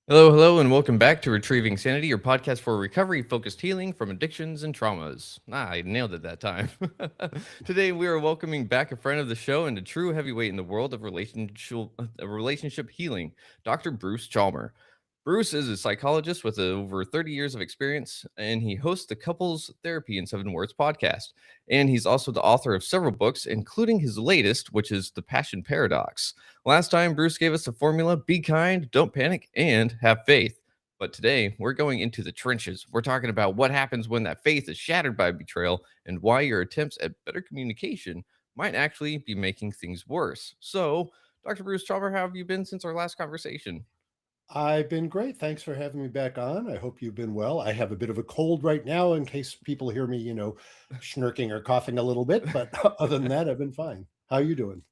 Hello, and welcome back to Retrieving Sanity, your podcast for recovery-focused healing from addictions and traumas. I nailed it that time. Today, we are welcoming back a friend of the show and a true heavyweight in the world of relationship healing, Dr. Bruce Chalmer. Bruce is a psychologist with over 30 years of experience, and he hosts the Couples Therapy in 7 Words podcast. And he's also the author of several books, including his latest, which is The Passion Paradox. Last time, Bruce gave us the formula: be kind, don't panic, and have faith. But today, we're going into the trenches. We're talking about what happens when that faith is shattered by betrayal and why your attempts at better communication might actually be making things worse. So, Dr. Bruce Chalmer, how have you been since our last conversation? I've been great. Thanks for having me back on. I hope you've been well. I have a bit of a cold right now in case people hear me, snirking or coughing a little bit, but other than that, I've been fine. How you doing?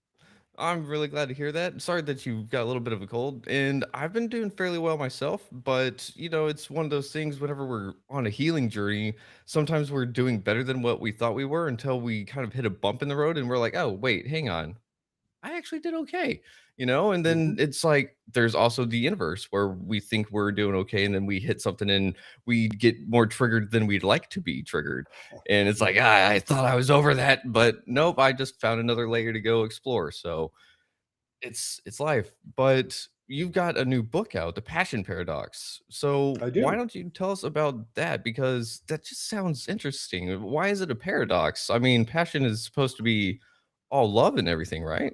I'm really glad to hear that. Sorry that you got a little bit of a cold, and I've been doing fairly well myself. But it's one of those things. Whenever we're on a healing journey, sometimes we're doing better than what we thought we were until we kind of hit a bump in the road, and we're like, "Oh, wait, hang on, I actually did okay." And then Mhm. it's like there's also the inverse where we think we're doing okay, and then we hit something and we get more triggered than we'd like to be triggered. And it's like, Yeah. I thought I was over that, but nope, I just found another layer to go explore. So it's life. But you've got a new book out, The Passion Paradox. So I why do. don't you tell us about that? Because that just sounds interesting. Why is it a paradox? I mean, passion is supposed to be all love and everything, right?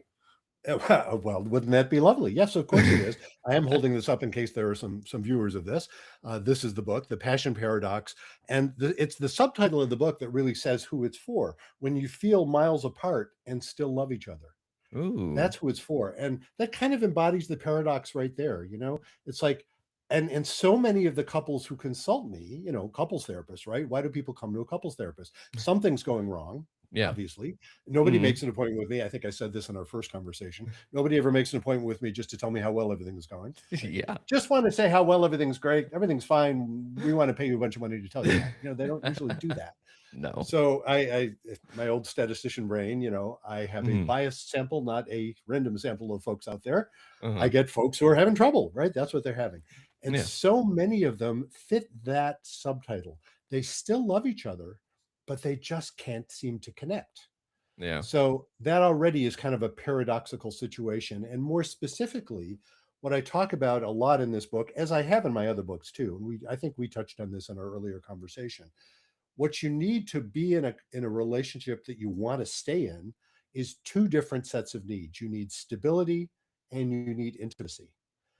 Well, wouldn't that be lovely? Yes, of course it is. I am holding this up in case there are some viewers of this. This is the book, The Passion Paradox, and it's the subtitle of the book that really says who it's for. When you feel miles apart and still love each other. Ooh. That's who it's for. And that kind of embodies the paradox right there. It's like and so many of the couples who consult me, couples therapists, right? Why do people come to a couples therapist? Something's going wrong, Yeah. obviously. Nobody Mhm. makes an appointment with me. I think I said this in our first conversation. Nobody ever makes an appointment with me just to tell me how well everything is going. They Yeah. just want to say how well everything's great, everything's fine. We want to pay you a bunch of money to tell you that. They don't usually do that. No. So my old statistician brain, I have a Mhm. biased sample, not a random sample of folks out there. I Uh-huh. get folks who are having trouble, right? That's what they're having. And Yeah. so many of them fit that subtitle. They still love each other, but they just can't seem to connect. Yeah. So that already is kind of a paradoxical situation. And more specifically, what I talk about a lot in this book, as I have in my other books too, and I think we touched on this in our earlier conversation, what you need to be in a relationship that you want to stay in is two different sets of needs. You need stability and you need intimacy.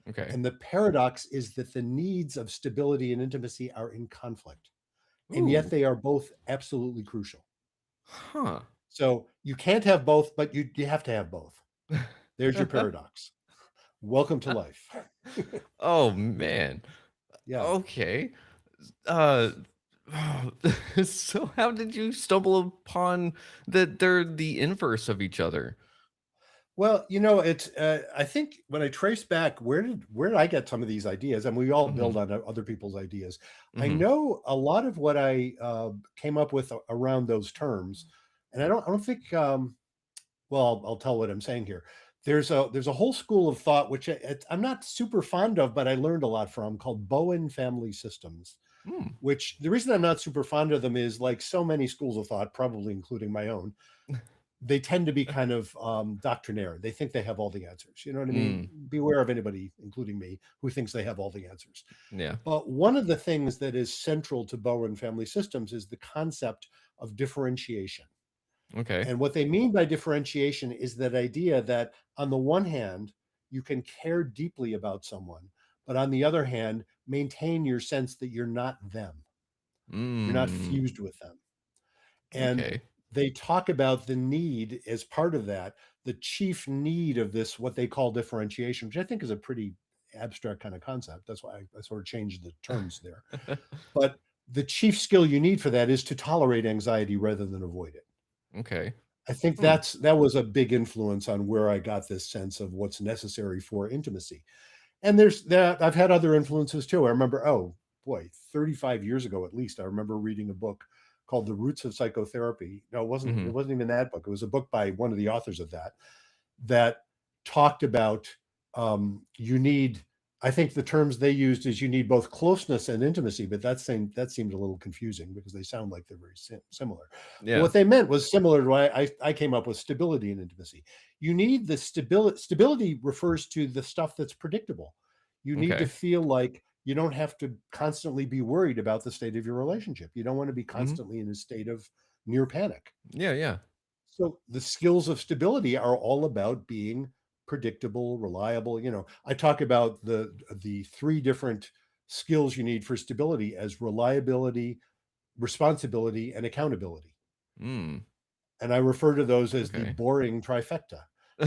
Okay. And the paradox is that the needs of stability and intimacy are in conflict, and yet Ooh. they are both absolutely crucial. Huh. So you can't have both, but you have to have both. There's your paradox. Welcome to life. Oh, man. Yeah. Okay. Uh, so how did you stumble upon that they're the inverse of each other? Well, it's. I think when I trace back, where did I get some of these ideas? And we all build Mhm. on other people's ideas. I Mhm. know a lot of what I came up with around those terms, and I don't think. Well, I'll tell what I'm saying here. There's a whole school of thought which I'm not super fond of, but I learned a lot from, called Bowen family systems. Mm. Which the reason I'm not super fond of them is, like so many schools of thought, probably including my own, they tend to be kind of doctrinaire. They think they have all the answers. You know what I mean? Mm. Beware of anybody, including me, who thinks they have all the answers. Yeah. But one of the things that is central to Bowen family systems is the concept of differentiation. Okay. And what they mean by differentiation is that idea that, on the one hand, you can care deeply about someone, but on the other hand, maintain your sense that you're not them. You're not Mm. fused with them. And Okay. they talk about the need as part of that, the chief need of this, what they call differentiation, which I think is a pretty abstract kind of concept. That's why I sort of changed the terms there. But the chief skill you need for that is to tolerate anxiety rather than avoid it. Okay. I think Hmm. that was a big influence on where I got this sense of what's necessary for intimacy. And there's that I've had other influences too. I remember, oh boy, 35 years ago at least, I remember reading a book called The Roots of Psychotherapy. No, it Mhm. wasn't even that book. It was a book by one of the authors of that talked about, you need I think the terms they used is you need both closeness and intimacy, but that seemed a little confusing because they sound like they're very similar. But Yeah. what they meant was similar to why I came up with stability and intimacy. You need the stability. Stability refers to the stuff that's predictable. You need to Okay. feel like you don't have to constantly be worried about the state of your relationship. You don't want to be Hmm. constantly in a state of near panic. Yeah. Yeah. So the skills of stability are all about being predictable, reliable. I talk about the three different skills you need for stability as reliability, responsibility, and accountability. Mm. And I refer to those as the Okay. boring trifecta,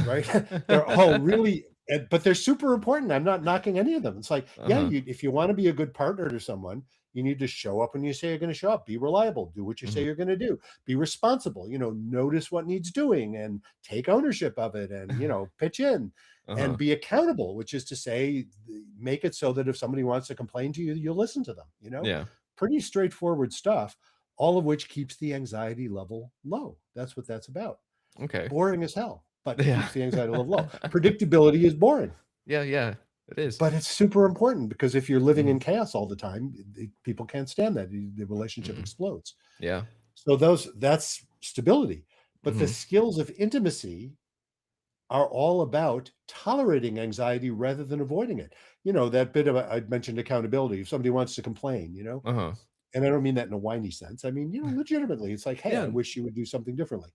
right? They're all really, but they're super important. I'm not knocking any of them. It's like, Uh yeah, huh. if you want to be a good partner to someone, you need to show up when you say you're going to show up. Be reliable. Do what you say Hmm. you're going to do. Be responsible. Notice what needs doing and take ownership of it, and pitch in, Uh and huh. be accountable, which is to say, make it so that if somebody wants to complain to you, you'll listen to them. Yeah. Pretty straightforward stuff, all of which keeps the anxiety level low. That's what that's about. Okay. Boring as hell, but Yeah. keeps the anxiety level low. Predictability is boring, Yeah. Yeah. It is. but it's super important because if you're living Mm-hmm. in chaos all the time, people can't stand that. The relationship Mm-hmm. explodes. Yeah. So that's stability. But the Mm-hmm. skills of intimacy are all about tolerating anxiety rather than avoiding it. That bit of I mentioned accountability. If somebody wants to complain, Uh huh. and I don't mean that in a whiny sense. I mean, legitimately, it's like, hey, I Yeah. wish you would do something differently.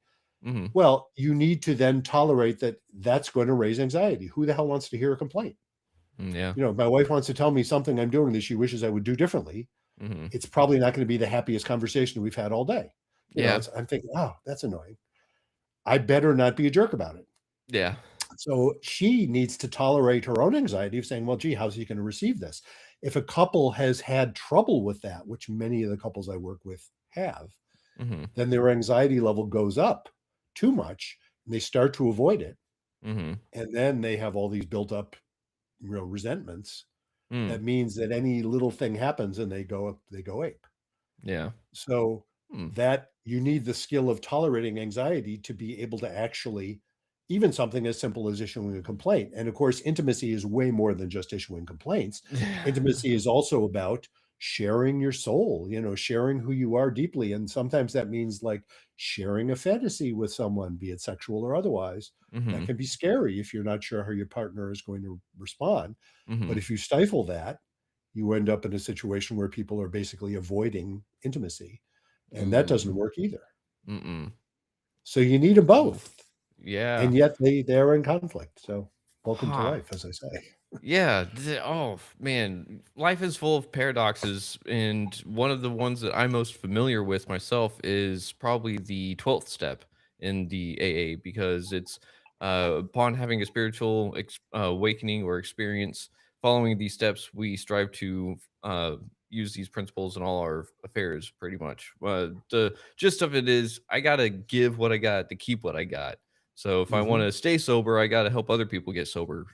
Mm-hmm. Well, you need to then tolerate that that's going to raise anxiety. Who the hell wants to hear a complaint? Yeah. If my wife wants to tell me something I'm doing that she wishes I would do differently, Mm-hmm. it's probably not going to be the happiest conversation we've had all day. Yeah. I'm thinking, oh, that's annoying. I better not be a jerk about it. Yeah. So she needs to tolerate her own anxiety of saying, well, gee, how's he going to receive this? If a couple has had trouble with that, which many of the couples I work with have, Mm-hmm. then their anxiety level goes up too much and they start to avoid it. Mm-hmm. And then they have all these built up, resentments. Mm. That means that any little thing happens and they go ape. Yeah. So Mm. that you need the skill of tolerating anxiety to be able to actually, even something as simple as issuing a complaint. And of course, intimacy is way more than just issuing complaints. Intimacy is also about sharing your soul, sharing who you are deeply. And sometimes that means like sharing a fantasy with someone, be it sexual or otherwise. That Mm-hmm. can be scary if you're not sure how your partner is going to respond. Mm-hmm. But if you stifle that, you end up in a situation where people are basically avoiding intimacy, and that Ooh. doesn't work either. Mm-mm. So you need them Oof. both, Yeah. and yet they're in conflict. So welcome to Huh. life, as I say. Yeah. Oh man, life is full of paradoxes, and one of the ones that I'm most familiar with myself is probably the 12th step in the AA because it's upon having a spiritual awakening or experience, following these steps, we strive to use these principles in all our affairs. Pretty much, the gist of it is, I gotta give what I got to keep what I got. So if I want Hmm. to stay sober, I got to help other people get sober,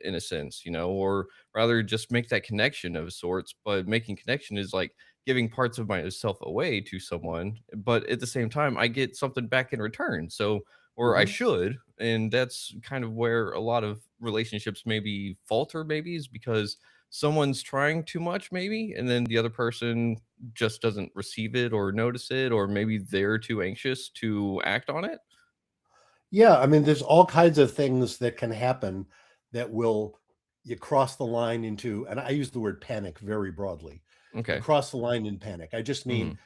in a sense, or rather just make that connection of sorts. But making connection is like giving parts of myself away to someone, but at the same time, I get something back in return. So, or I Hmm. should, and that's kind of where a lot of relationships maybe falter, maybe is because someone's trying too much, maybe, and then the other person just doesn't receive it or notice it, or maybe they're too anxious to act on it. Yeah, I mean, there's all kinds of things that can happen that will you cross the line into, and I use the word panic very broadly. You Okay. cross the line in panic. I just mean Mhm.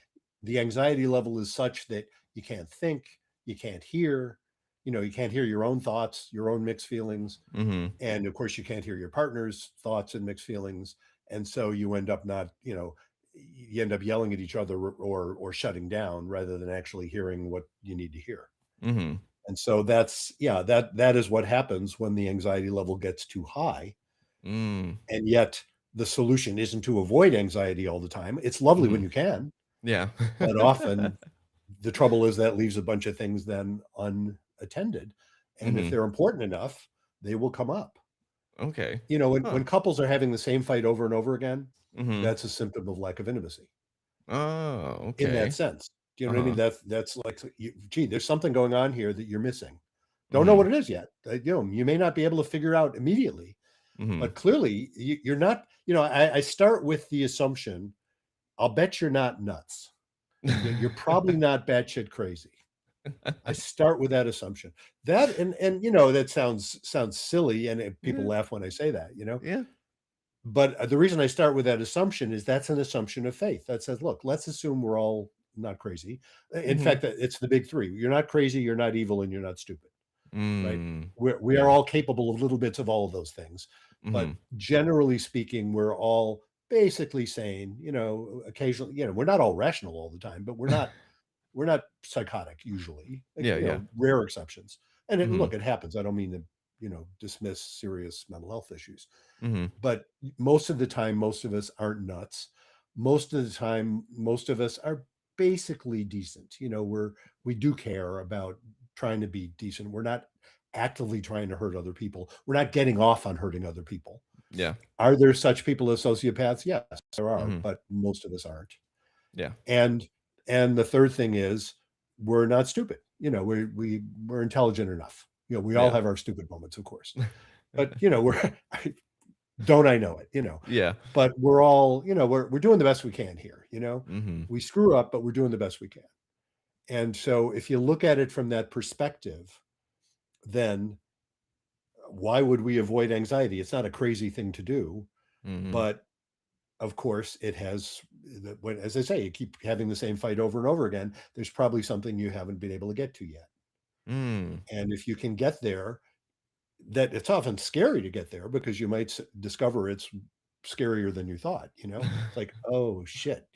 the anxiety level is such that you can't think, you can't hear, you can't hear your own thoughts, your own mixed feelings. Mhm. And of course, you can't hear your partner's thoughts and mixed feelings. And so you end up not, you end up yelling at each other or shutting down rather than actually hearing what you need to hear. Mhm. And so that's, yeah, that is what happens when the anxiety level gets too high. Mm. And yet the solution isn't to avoid anxiety all the time. It's lovely when Mhm. you can, Yeah. but often the trouble is that leaves a bunch of things then unattended. And if Mhm. they're important enough, they will come up. Okay. When Huh. couples are having the same fight over and over again, Mhm. that's a symptom of lack of intimacy Oh, in that okay. sense. Do you know what I mean? Uh-huh. That's like, gee, there's something going on here that you're missing. Don't know Mhm. what it is yet. You may not be able to figure out immediately, Mhm. But clearly, you're not. I start with the assumption. I'll bet you're not nuts. You're probably not batshit crazy. I start with that assumption. That and that sounds silly, and people Yeah. laugh when I say that. Yeah. But the reason I start with that assumption is that's an assumption of faith that says, look, let's assume we're all not crazy. In Mhm. fact, it's the big three. You're not crazy, you're not evil, and you're not stupid, right? Mm. We are Yeah. all capable of little bits of all of those things. But Mhm. generally speaking, we're all basically sane. Occasionally, we're not all rational all the time, but we're not psychotic usually. Like, Yeah, yeah. rare exceptions. And Mhm. look, it happens. I don't mean to, dismiss serious mental health issues, Mhm. but most of the time, most of us aren't nuts. Most of the time, most of us are basically decent. We do care about trying to be decent. We're not actively trying to hurt other people. We're not getting off on hurting other people. Yeah. Are there such people as sociopaths? Yes, there are, Mhm. but most of us aren't. Yeah. And the third thing is we're not stupid. We're intelligent enough. We all Yeah. have our stupid moments, of course. But we're don't I know it, Yeah. but we're all, we're doing the best we can here. Mhm. We screw up, but we're doing the best we can. And so if you look at it from that perspective, then why would we avoid anxiety? It's not a crazy thing to do, Mhm. but of course it has as I say, you keep having the same fight over and over again. There's probably something you haven't been able to get to yet. Mm. And if you can get there, that it's often scary to get there because you might discover it's scarier than you thought. It's like, oh shit,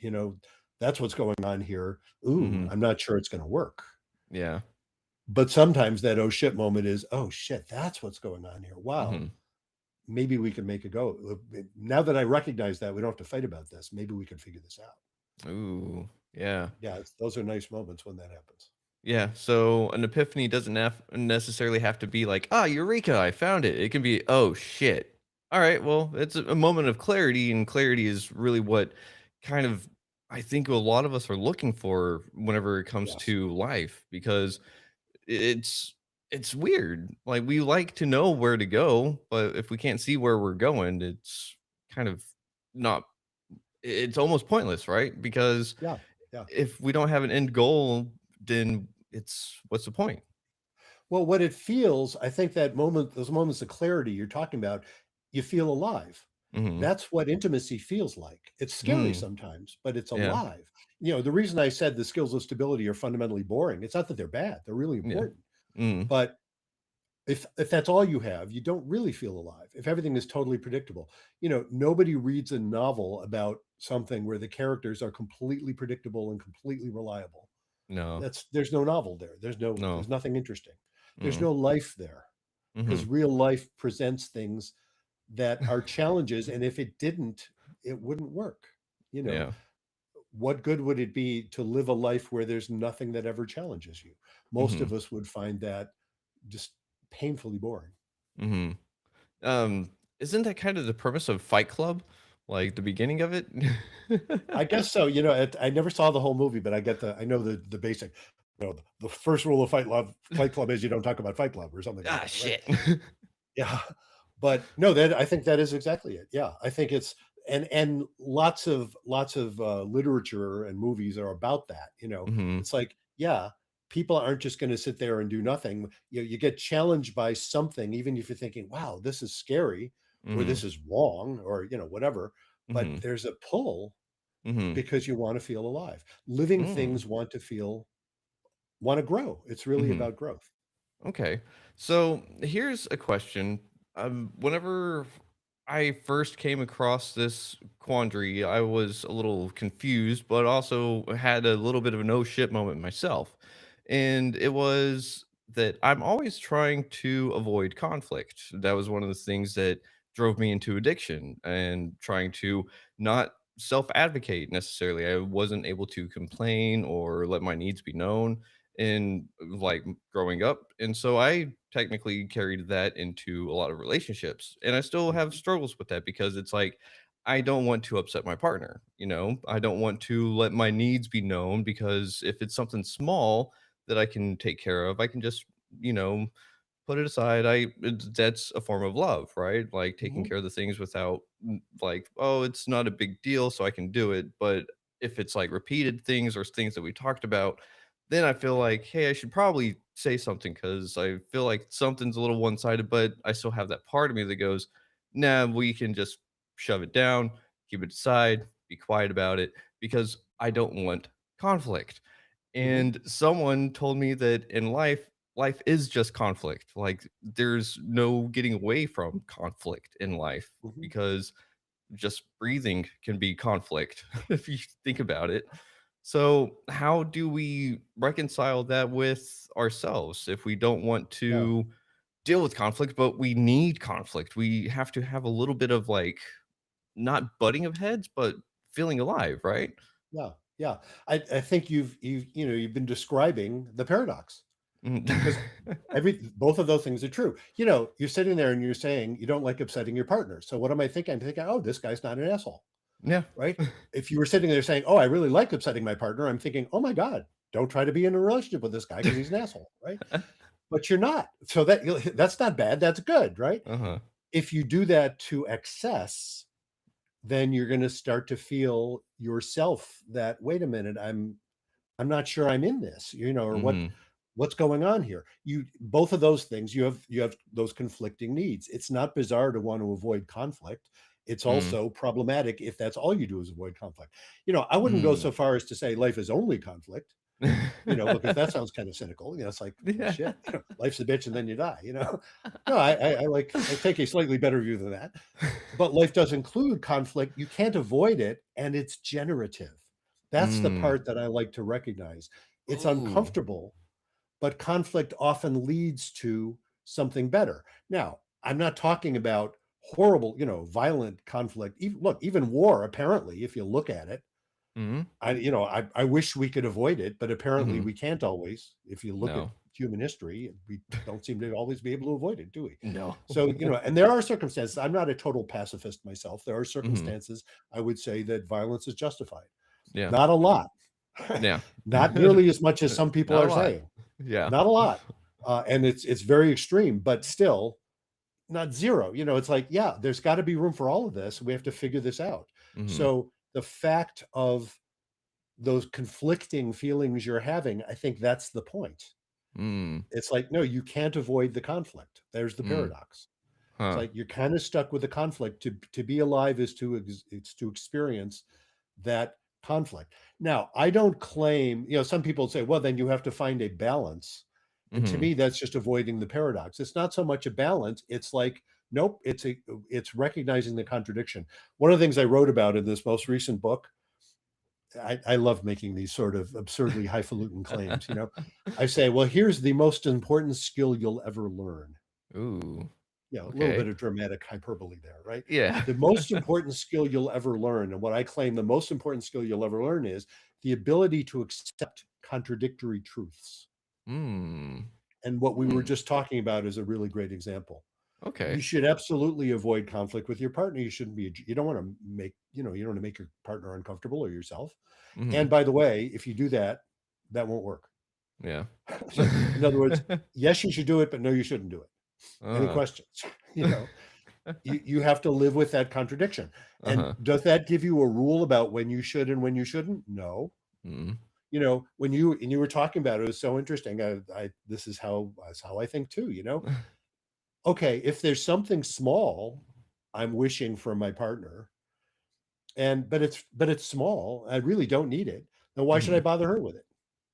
that's what's going on here. Ooh, Mhm. I'm not sure it's going to work. Yeah. But sometimes that oh shit moment is, oh shit, that's what's going on here. Wow, Mhm. maybe we can make a go. Now that I recognize that, we don't have to fight about this. Maybe we can figure this out. Ooh. Yeah. Yeah, those are nice moments when that happens. Yeah, so an epiphany doesn't necessarily have to be like, "Ah, eureka, I found it." It can be, "Oh shit." All right, well, it's a moment of clarity, and clarity is really what kind of I think a lot of us are looking for whenever it comes Yes. to life because it's it's weird. Like we like to know where to go, but if we can't see where we're going, it's kind of not it's almost pointless, right? Because Yeah. Yeah. if we don't have an end goal, then it's what's the point? Well, what it feels, I think that moment, those moments of clarity you're talking about, you feel alive. Mhm. That's what intimacy feels like. It's scary Mm. sometimes, but it's Yeah. alive. The reason I said the skills of stability are fundamentally boring, it's not that they're bad, they're really Yeah. important. Mm. But if that's all you have, you don't really feel alive. If everything is totally predictable, nobody reads a novel about something where the characters are completely predictable and completely reliable. No. There's no novel there. No. There's nothing interesting. There's Mm. no life there because Mhm. real life presents things that are challenges. And if it didn't, it wouldn't work. You know, Yeah. what good would it be to live a life where there's nothing that ever challenges you? Most Mhm. of us would find that just painfully boring. Mhm. Isn't that kind of the premise of Fight Club? Like the beginning of it? I guess so. I never saw the whole movie, but I know the basic. The first rule of Fight Club is you don't talk about Fight Club or something like Ah, that, right? shit. Yeah. But no, that I think that is exactly it. Yeah. I think it's and lots of literature and movies are about that. Mhm. It's like, yeah, people aren't just going to sit there and do nothing. You get challenged by something, even if you're thinking, wow, this is scary or Mhm. this is wrong or whatever. But Mhm. there's a pull Mhm. because you want to feel alive. Living Mm. things want to grow. It's really Mhm. about growth. Okay. So here's a question. Whenever I first came across this quandary, I was a little confused, but also had a little bit of an oh shit moment myself. And it was that I'm always trying to avoid conflict. That was one of the things that drove me into addiction and trying to not self advocate necessarily. I wasn't able to complain or let my needs be known in like growing up. And so I technically carried that into a lot of relationships. And I still have Mhm. struggles with that because it's like I don't want to upset my partner, you know? I don't want to let my needs be known because if it's something small that I can take care of, I can just, you know, put it aside. That's a form of love, right? Like taking Mhm, care of the things without like, oh, it's not a big deal, so I can do it. But if it's like repeated things or things that we talked about, then I feel like, hey, I should probably say something because I feel like something's a little one sided, but I still have that part of me that goes, nah, we can just shove it down, keep it aside, be quiet about it because I don't want conflict. mhm, And someone told me that in life, life is just conflict. Like there's no getting away from conflict in life mhm. because just breathing can be conflict if you think about it. So, how do we reconcile that with ourselves if we don't want Yeah, to deal with conflict, but we need conflict? We have to have a little bit of like not butting of heads, but feeling alive, right? yeah, yeah. I think you've been describing the paradox. Mm. Because every both of those things are true. You're sitting there and you're saying you don't like upsetting your partner. So what am I thinking? I'm thinking, "Oh, this guy's not an asshole," Yeah. right? If you were sitting there saying, "Oh, I really like upsetting my partner," I'm thinking, "Oh my god, don't try to be in a relationship with this guy because he's an asshole," right? But you're not. So that's not bad, that's good, right? Uh-huh. If you do that to excess, then you're gonna start to feel yourself that, "Wait a minute, I'm not sure I'm in this," or Mhm. what's going on here? You both of those things, you have those conflicting needs. It's not bizarre to want to avoid conflict. It's Mm. also problematic if that's all you do is avoid conflict. I wouldn't go Mm. so far as to say life is only conflict, because that sounds kind of cynical. It's like, well, Yeah. shit, life's a bitch and then you die. No, I take a slightly better view than that. But life does include conflict. You can't avoid it, and it's generative. That's the Mm. part that I like to recognize. It's Ooh. uncomfortable, but conflict often leads to something better. Now, I'm not talking about horrible, violent conflict. Even war, apparently, if you look at it, Mhm. I wish we could avoid it, but apparently Mhm. we can't always. If you look at No. human history, we don't seem to always be able to avoid it, do we? No. So, and there are circumstances. I'm not a total pacifist myself. There are Mhm. circumstances I would say that violence is justified. Yeah. Not a lot. Yeah. Not nearly as much as some people Not a are lot. saying. Yeah. Not a lot. And it's very extreme, but still not zero. It's like, yeah, there's got to be room for all of this. We have to figure this out. Mhm. So the fact of those conflicting feelings you're having, I think that's the point. Mm. It's like, no, you can't avoid the conflict. There's the Mm. paradox. It's Huh. like you're kind of stuck with the conflict. To be alive is it's to experience that conflict. Now, I don't claim, some people say, well, then you have to find a balance. And to Mhm. me, that's just avoiding the paradox. It's not so much a balance. It's like, nope, it's recognizing the contradiction. One of the things I wrote about in this most recent book, I love making these sort of absurdly highfalutin claims. I say, well, here's the most important skill you'll ever learn. Ooh. A little Okay. bit of dramatic hyperbole there, right? Yeah. The most important skill you'll ever learn, and what I claim the most important skill you'll ever learn is the ability to accept contradictory truths. Mm. And what we were Mm. just talking about is a really great example. You Okay. should absolutely avoid conflict with your partner. You shouldn't be, you don't want to you don't want to make your partner uncomfortable or yourself. And Mhm. by the way, if you do that, that won't work. Yeah. So, in other words, yes, you should do it, but no, you shouldn't do it. Any Uh. questions? You know, you have to live with that contradiction. And Uh-huh. does that give you a rule about when you should and when you shouldn't? No. Mm. When you were talking about it, it was so interesting. This is how I think too. Okay, if there's something small I'm wishing from my partner, but it's small, I really don't need it, then why should I Mhm. bother her with it?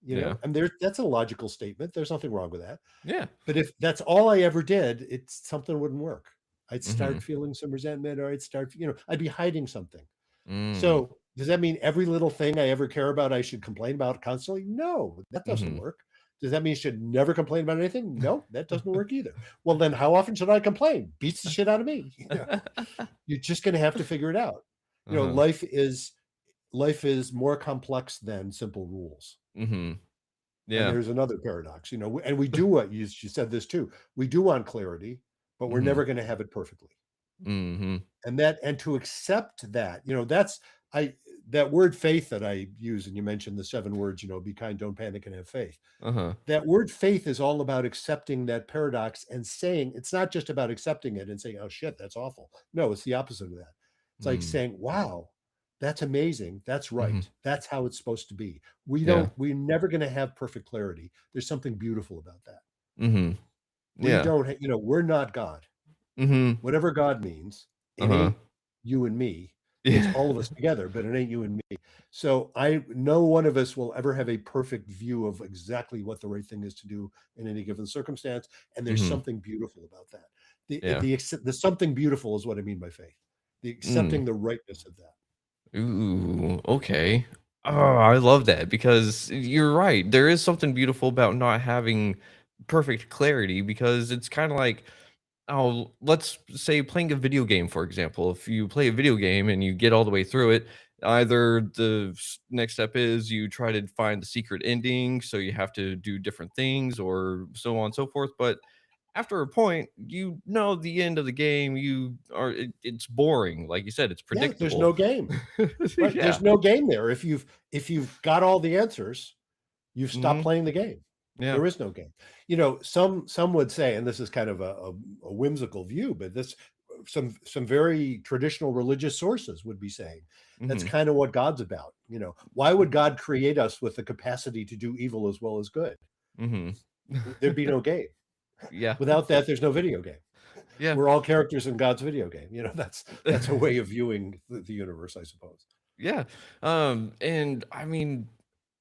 Yeah. And that's a logical statement. There's nothing wrong with that. Yeah. But if that's all I ever did, something wouldn't work. I'd start Mhm. feeling some resentment, or I'd be hiding something. Mm. So does that mean every little thing I ever care about I should complain about constantly? No, that doesn't Mhm. work. Does that mean you should never complain about anything? No, that doesn't work either. Well, then how often should I complain? Beats the shit out of me. You're just going to have to figure it out. Uh-huh. Life is more complex than simple rules. Mhm. And Yeah. there's another paradox, and we do what you said this too. We do want clarity, but we're Mhm. never going to have it perfectly. Mhm. And to accept that, that's I. that word faith that I use, and you mentioned the 7 words, be kind, don't panic, and have faith. Uh-huh. That word faith is all about accepting that paradox and saying it's not just about accepting it and saying, "Oh shit, that's awful." No, it's the opposite of that. It's like Mm. saying, "Wow, that's amazing. That's Mhm. right. That's how it's supposed to be." Yeah. We're never going to have perfect clarity. There's something beautiful about that. Mhm. We Yeah. don't, we're not God. Mhm. Whatever God means, it Uh-huh. ain't you and me. It's Yeah. all of us together, but it ain't you and me. So no one of us will ever have a perfect view of exactly what the right thing is to do in any given circumstance. And there's Mhm. something beautiful about that. Yeah. The something beautiful is what I mean by faith. The Mm. accepting the rightness of that. Ooh, okay. Oh, I love that because you're right. There is something beautiful about not having perfect clarity because it's kind of like, oh, let's say playing a video game, for example. If you play a video game and you get all the way through it, either next step is you try to find the secret ending, so you have to do different things or so on and so forth. But after a point, you know the end of the game. It's boring. Like you said, it's Yeah, there's predictable. no game. Right. Yeah. There's no game there. If you've got all the answers, you've stopped Hmm. playing the game. Yeah. There is no game. Some would say, and this is kind of a whimsical view, but this some very traditional religious sources would be saying that's Hmm. kind of what God's about. Why would God create us with the capacity to do evil as well as good? Hmm. There'd be no game. Yeah. Without that, there's no video game. Yeah. We're all characters in God's video game. That's a way of viewing the universe, I suppose. Yeah. And I mean,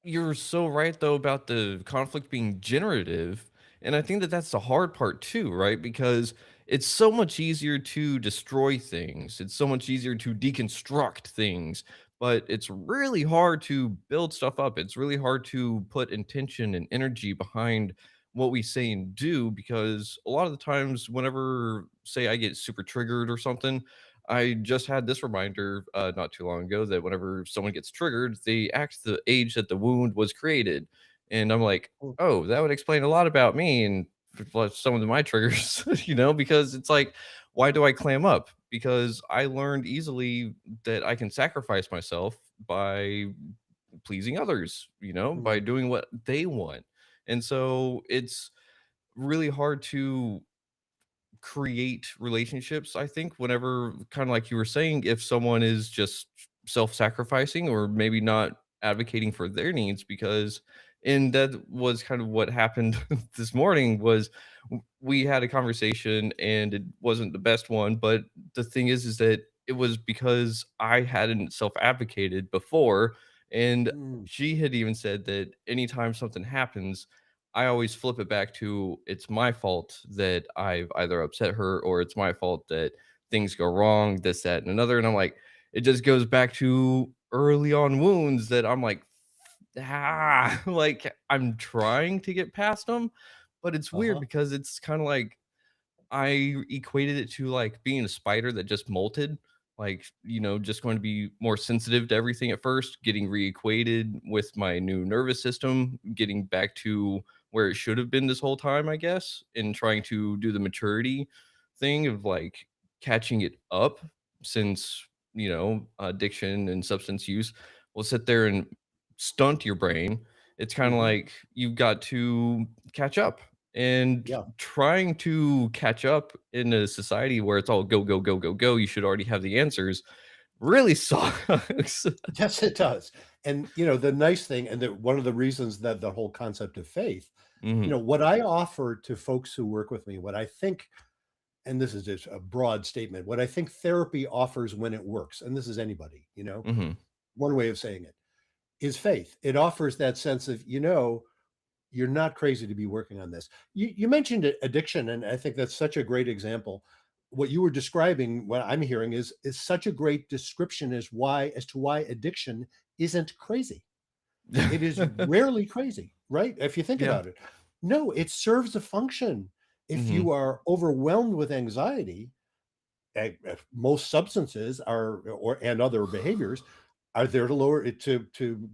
you're so right though about the conflict being generative. And I think that that's the hard part too, right? Because it's so much easier to destroy things. It's so much easier to deconstruct things, but it's really hard to build stuff up. It's really hard to put intention and energy behind what we say and do because a lot of the times whenever say I get super triggered or something, I just had this reminder not too long ago that whenever someone gets triggered, they act the age that the wound was created. And I'm like, Mm, oh, that would explain a lot about me and some of my triggers, because it's like, why do I clam up? Because I learned easily that I can sacrifice myself by pleasing others, by mm, doing what they want. And so it's really hard to create relationships, I think, whenever kind of like you were saying, if someone is just self-sacrificing or maybe not advocating for their needs because and that was kind of what happened this morning was we had a conversation and it wasn't the best one, but the thing is that it was because I hadn't self-advocated before, and mm, she had even said that anytime something happens, I always flip it back to it's my fault that I've either upset her or it's my fault that things go wrong, this, that, and another. And I'm like, it just goes back to early on wounds that I'm like, like I'm trying to get past them, but it's weird uh-huh. because it's kind of like I equated it to, like, being a spider that just molted, like, just going to be more sensitive to everything at first, getting reacquainted with my new nervous system, getting back to where it should have been this whole time, I guess, and trying to do the maturity thing of, like, catching it up since, addiction and substance use will sit there and stunt your brain. It's kinda Hmm. like you've got to catch up, and Yeah. trying to catch up in a society where it's all go, go, go, go, go, you should already have the answers, really sucks. Yes, it does. And the nice thing, and that one of the reasons that the whole concept of faith, Mhm, what I offer to folks who work with me, what I think, and this is just a broad statement, what I think therapy offers when it works, and this is anybody, mhm. one way of saying it is faith. It offers that sense of, you're not crazy to be working on this. You mentioned addiction, and I think that's such a great example. What you were describing, what I'm hearing is such a great description as to why addiction isn't crazy. It is rarely crazy, right? If you think Yeah, about it. No, it serves a function. If mhm, you are overwhelmed with anxiety, most substances are or and other behaviors are there to lower it to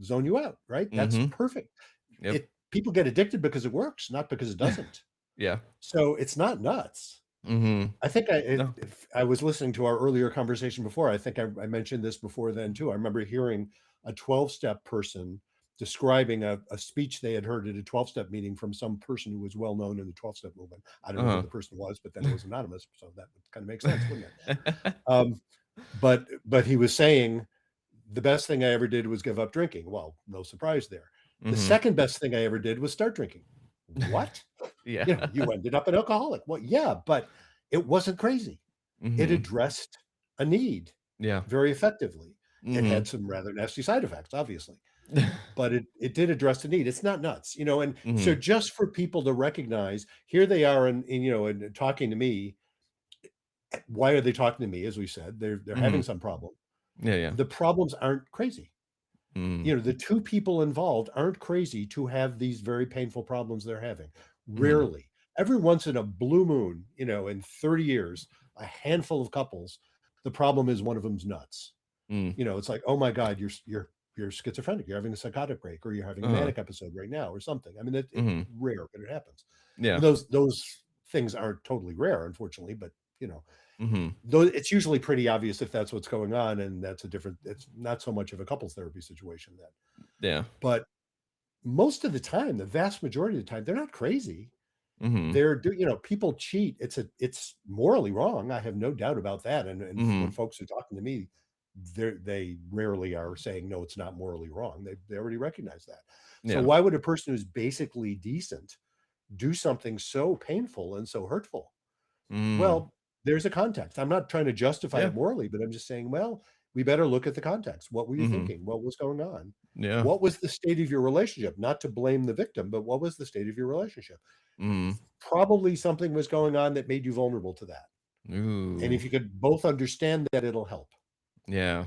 zone you out, right? That's mhm, perfect. yep, People get addicted because it works, not because it doesn't. yeah, So it's not nuts. Mhm. I think No. if I was listening to our earlier conversation before, I think I mentioned this before then too. I remember hearing a 12-step person describing a speech they had heard at a 12-step meeting from some person who was well known in the 12-step movement. I don't know who Uh-huh. the person was, but then it was anonymous, so that would kind of make sense, wouldn't it? But he was saying the best thing I ever did was give up drinking. Well, no surprise there. The Mhm. second best thing I ever did was start drinking. What? Yeah. You ended up an alcoholic. Well, yeah, but it wasn't crazy. It Mhm. addressed a need Yeah. very effectively. It had Mhm. some rather nasty side effects, obviously, but it did address the need. It's not nuts, and so Mhm. just for people to recognize, here they are and talking to me. Why are they talking to me? As we said, they're having Mhm. some problem. Yeah, yeah. The problems aren't crazy. Mhm. The two people involved aren't crazy to have these very painful problems they're having. Mhm. Rarely. Every once in a blue moon, in 30 years, a handful of couples, the problem is one of them's nuts. Mm. It's like, "Oh my god, you're schizophrenic. You're having a psychotic break, or you're having a Uh-huh. manic episode right now, or something." I mean, it's Mhm. rare, but it happens. Yeah. And those things aren't totally rare, unfortunately, but, Mhm. though it's usually pretty obvious if that's what's going on, and it's not so much of a couples therapy situation then. Yeah. But most of the time, the vast majority of the time, they're not crazy. Mhm. People cheat. It's morally wrong. I have no doubt about that. And when Mhm. folks are talking to me, they rarely are saying, no, it's not morally wrong. They already recognize that. So Yeah. why would a person who's basically decent do something so painful and so hurtful? Mm. Well, there's a context. I'm not trying to justify Yeah. it morally, but I'm just saying, well, we better look at the context. What were you Mhm. thinking? What was going on? Yeah. What was the state of your relationship? Not to blame the victim, but what was the state of your relationship? Mhm. Probably something was going on that made you vulnerable to that. And Ooh. if you could both understand that, it'll help. Yeah.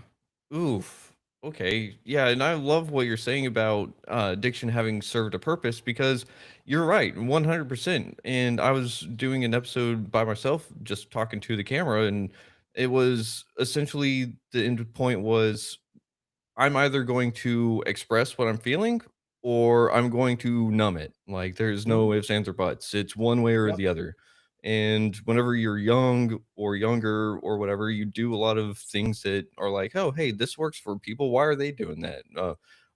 Oof. Okay. Yeah, and I love what you're saying about addiction having served a purpose because you're right, 100%. And I was doing an episode by myself, just talking to the camera, and it was essentially the end point was I'm either going to express what I'm feeling or I'm going to numb it. Like there's Mhm. no ifs, ands, or buts. It's one way or Yep. the other. And whenever you're young or younger or whatever, you do a lot of things that are like, oh, hey, this works for people. Why are they doing that?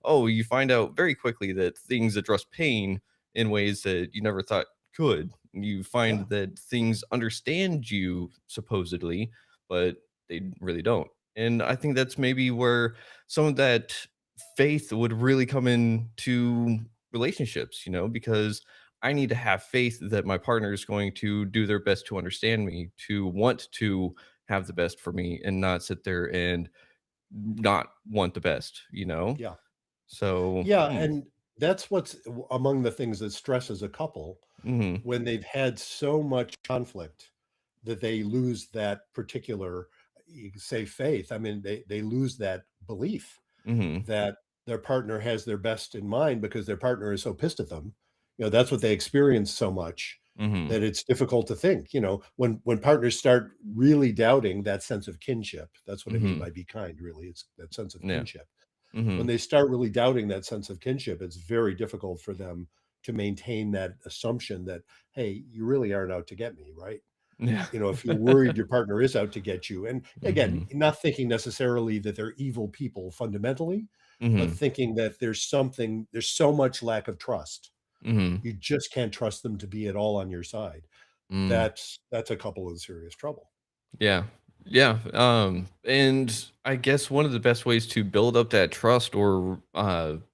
Oh, you find out very quickly that things address pain in ways that you never thought could. You Yeah. find that things understand you supposedly, but they really don't. And I think that's maybe where some of that faith would really come into relationships, because I need to have faith that my partner is going to do their best to understand me, to want to have the best for me and not sit there and not want the best. Yeah. So, Yeah. And that's what's among the things that stresses a couple mhm, when they've had so much conflict that they lose that particular, you could say, faith. I mean, they lose that belief mhm, that their partner has their best in mind because their partner is so pissed at them. That's what they experience so much mhm, that it's difficult to think. When partners start really doubting that sense of kinship, that's what I mean mhm, by be kind, really. It's that sense of yeah, kinship. When mhm, they start really doubting that sense of kinship, it's very difficult for them to maintain that assumption that, hey, you really aren't out to get me, right? yeah, If you're worried your partner is out to get you, and again, mhm, not thinking necessarily that they're evil people fundamentally, but mhm, thinking that there's so much lack of trust. mhm, You just can't trust them to be at all on your side. mm. That's a couple of serious trouble. Yeah. Yeah. And I guess one of the best ways to build up that trust or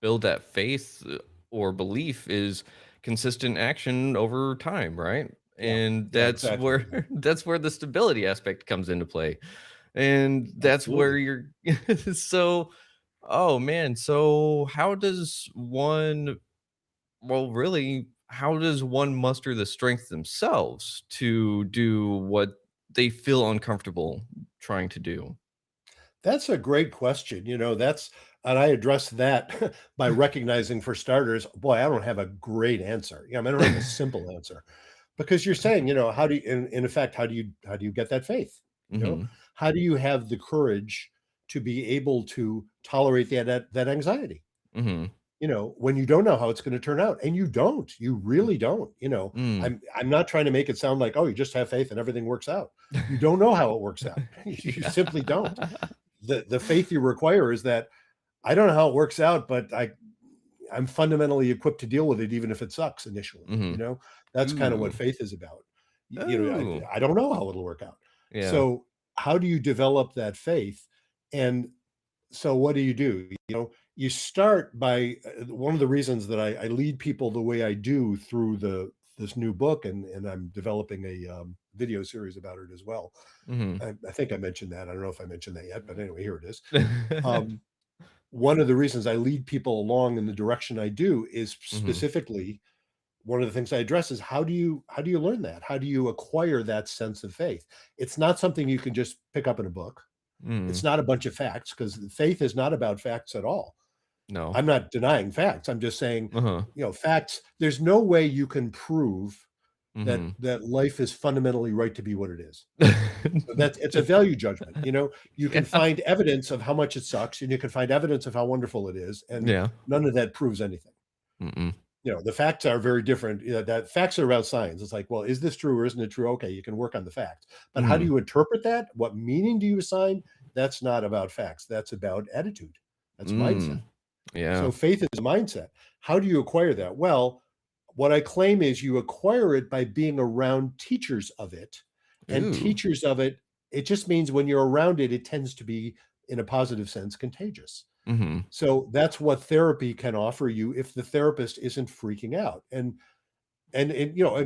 build that faith or belief is consistent action over time, right? Yeah. And Yeah, that's exactly. where Yeah. that's where the stability aspect comes into play. And that's where Absolutely. you're so oh man, so how does one well, really, how does one muster the strength themselves to do what they feel uncomfortable trying to do? That's a great question. And I address that by recognizing, for starters, boy, I don't have a great answer. I don't have a simple answer. Because you're saying, how do you, in effect, how do you get that faith? You know, Mhm. how do you have the courage to be able to tolerate that anxiety? Mhm. when you don't know how it's going to turn out, and you really don't. Mm. I'm not trying to make it sound like, oh, you just have faith and everything works out. You don't know how it works out. You Yeah. simply don't. The faith you require is that I don't know how it works out, but I'm fundamentally equipped to deal with it, even if it sucks initially. Mhm. That's kind of what Ooh. faith is about. Ooh. I don't know how it'll work out. Yeah. So how do you develop that faith? And so what do? You start by one of the reasons that I lead people the way I do through this new book, and I'm developing a video series about it as well. Mhm. I think I mentioned that. I don't know if I mentioned that yet, but anyway, here it is. Um, One of the reasons I lead people along in the direction I do is Mhm. specifically one of the things I address is how do you learn that? How do you acquire that sense of faith? It's not something you can just pick up in a book. It's Mm. not a bunch of facts, because faith is not about facts at all. No. I'm not denying facts. I'm just saying, Uh-huh. facts, there's no way you can prove that Mhm. life is fundamentally right to be what it is. So it's a value judgment. You can Yeah. find evidence of how much it sucks, and you can find evidence of how wonderful it is, and Yeah. none of that proves anything. Mm-mm. The facts are very different. That facts are about science. It's like, well, is this true or isn't it true? Okay, you can work on the facts, but how do Mhm. you interpret that? What meaning do you assign? That's not about facts. That's about attitude. That's mindset. Mm. Yeah. So faith is a mindset. How do you acquire that? Well, what I claim is you acquire it by being around teachers of it. And Ooh. teachers of it, it just means when you're around it, it tends to be, in a positive sense, contagious. Mhm. So that's what therapy can offer you if the therapist isn't freaking out. And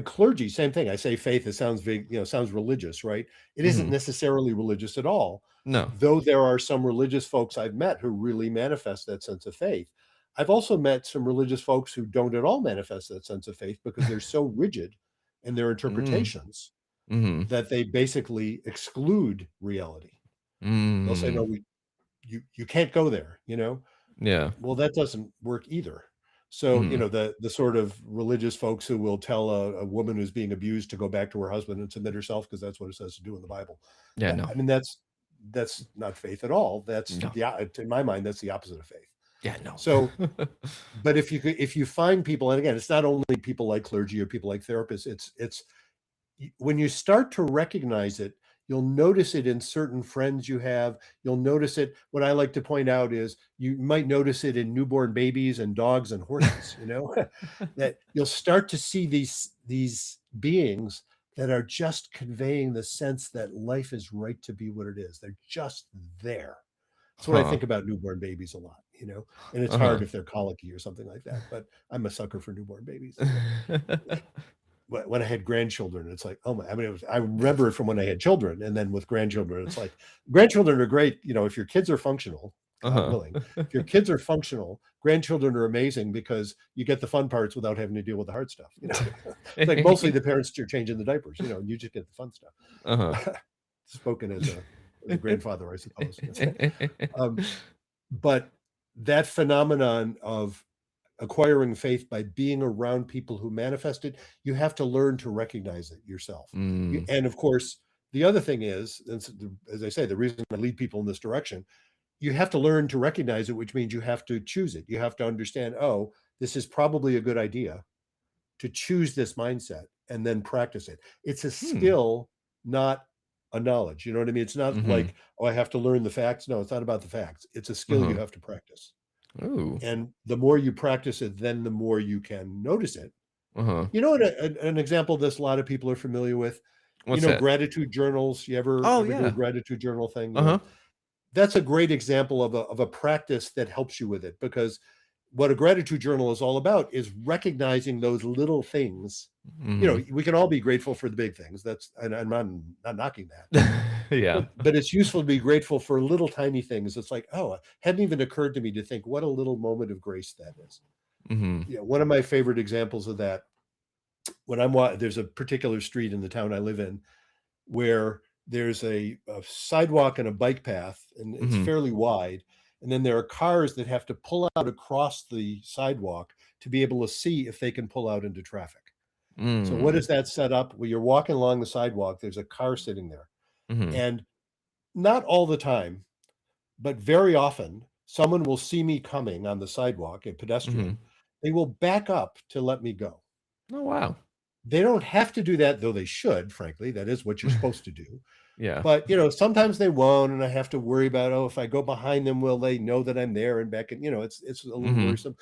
clergy, same thing. I say faith, it sounds big, sounds religious, right? It isn't Mhm. necessarily religious at all, No. though there are some religious folks I've met who really manifest that sense of faith. I've also met some religious folks who don't at all manifest that sense of faith because they're so rigid in their Mm. interpretations Mhm. that they basically exclude reality. They'll say, no, Mm. you can't go there. Yeah. Well, that doesn't work either. So, Mhm. the sort of religious folks who will tell a woman who's being abused to go back to her husband and submit herself because that's what it says to do in the Bible. Yeah, That no. I mean, that's not faith at all. That's No. in my mind, that's the opposite of faith. Yeah, no. So, but if you find people, and again, it's not only people like clergy or people like therapists, it's when you start to recognize it, you'll notice it in certain friends you have. You'll notice it. What I like to point out is you might notice it in newborn babies and dogs and horses, that you'll start to see these beings that are just conveying the sense that life is right to be what it is. They're just there. That's what I Huh. think about newborn babies a lot. And it's Uh-huh. hard if they're colicky or something like that. But I'm a sucker for newborn babies. When I had grandchildren, it's like, oh my, I mean, I remember it from when I had children. And then with grandchildren, it's like, grandchildren are great. If your kids are functional, God Uh-huh. willing, if your kids are functional, grandchildren are amazing because you get the fun parts without having to deal with the hard stuff. It's like mostly the parents are changing the diapers, and you just get the fun stuff. Uh-huh. Spoken as a grandfather, I suppose. um, but that phenomenon of acquiring faith by being around people who manifest it, you have to learn to recognize it yourself. Mm. And of course, the other thing is, as I say, the reason I lead people in this direction, you have to learn to recognize it, which means you have to choose it. You have to understand, oh, this is probably a good idea to choose this mindset and then practice it. It's a Hmm. skill, not a knowledge. You know what I mean? It's not Mhm. like, oh, I have to learn the facts. No, it's not about the facts. It's a skill you Uh-huh. have to practice. Ooh. And the more you practice it, then the more you can notice it. Uh-huh. An example of this a lot of people are familiar with, What's that? gratitude journals. You ever Oh, ever do a yeah. gratitude journal thing? Uh-huh. That's a great example of a practice that helps you with it, because what a gratitude journal is all about is recognizing those little things. Mhm. We can all be grateful for the big things. And I'm not knocking that. Yeah. But it's useful to be grateful for little tiny things. It's like, oh, it hadn't even occurred to me to think what a little moment of grace that is. Mhm. One of my favorite examples of that, there's a particular street in the town I live in where there's a sidewalk and a bike path, and it's Mhm. fairly wide. And then there are cars that have to pull out across the sidewalk to be able to see if they can pull out into traffic. So what Mm. is that set up? Well, you're walking along the sidewalk, there's a car sitting there. Mhm. And not all the time, but very often, Someone will see me coming on the sidewalk, a Mhm. pedestrian, they will back up to let me go. Oh, wow. They don't have to do that, though they should, frankly. That is what you're supposed to do. Yeah. But, sometimes they won't, and I have to worry about, oh, if I go behind them, will they know that I'm there and back? And, it's a little Mhm. worrisome.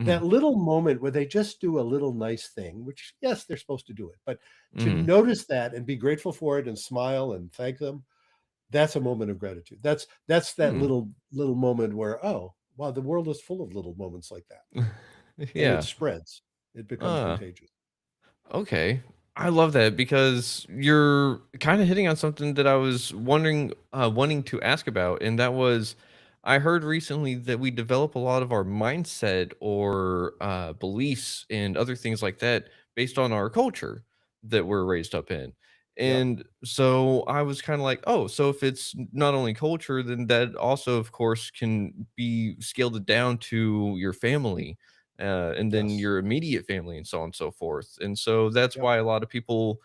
That Mhm. little moment where they just do a little nice thing, which, yes, they're supposed to do it, but to Mhm. notice that and be grateful for it and smile and thank them, that's a moment of gratitude. That's that Hmm. little moment where, oh, wow, the world is full of little moments like that, and it Yeah. spreads. It becomes Uh, contagious. okay. I love that because you're kind of hitting on something that I was wanting to ask about, and that was, I heard recently that we develop a lot of our mindset or beliefs and other things like that based on our culture that we're raised up in. Yep. And so I was kind of like, oh, so if it's not only culture, then that also, of course, can be scaled down to your family, and then Yes. your immediate family and so on and so forth. And so that's Yep. why a lot of people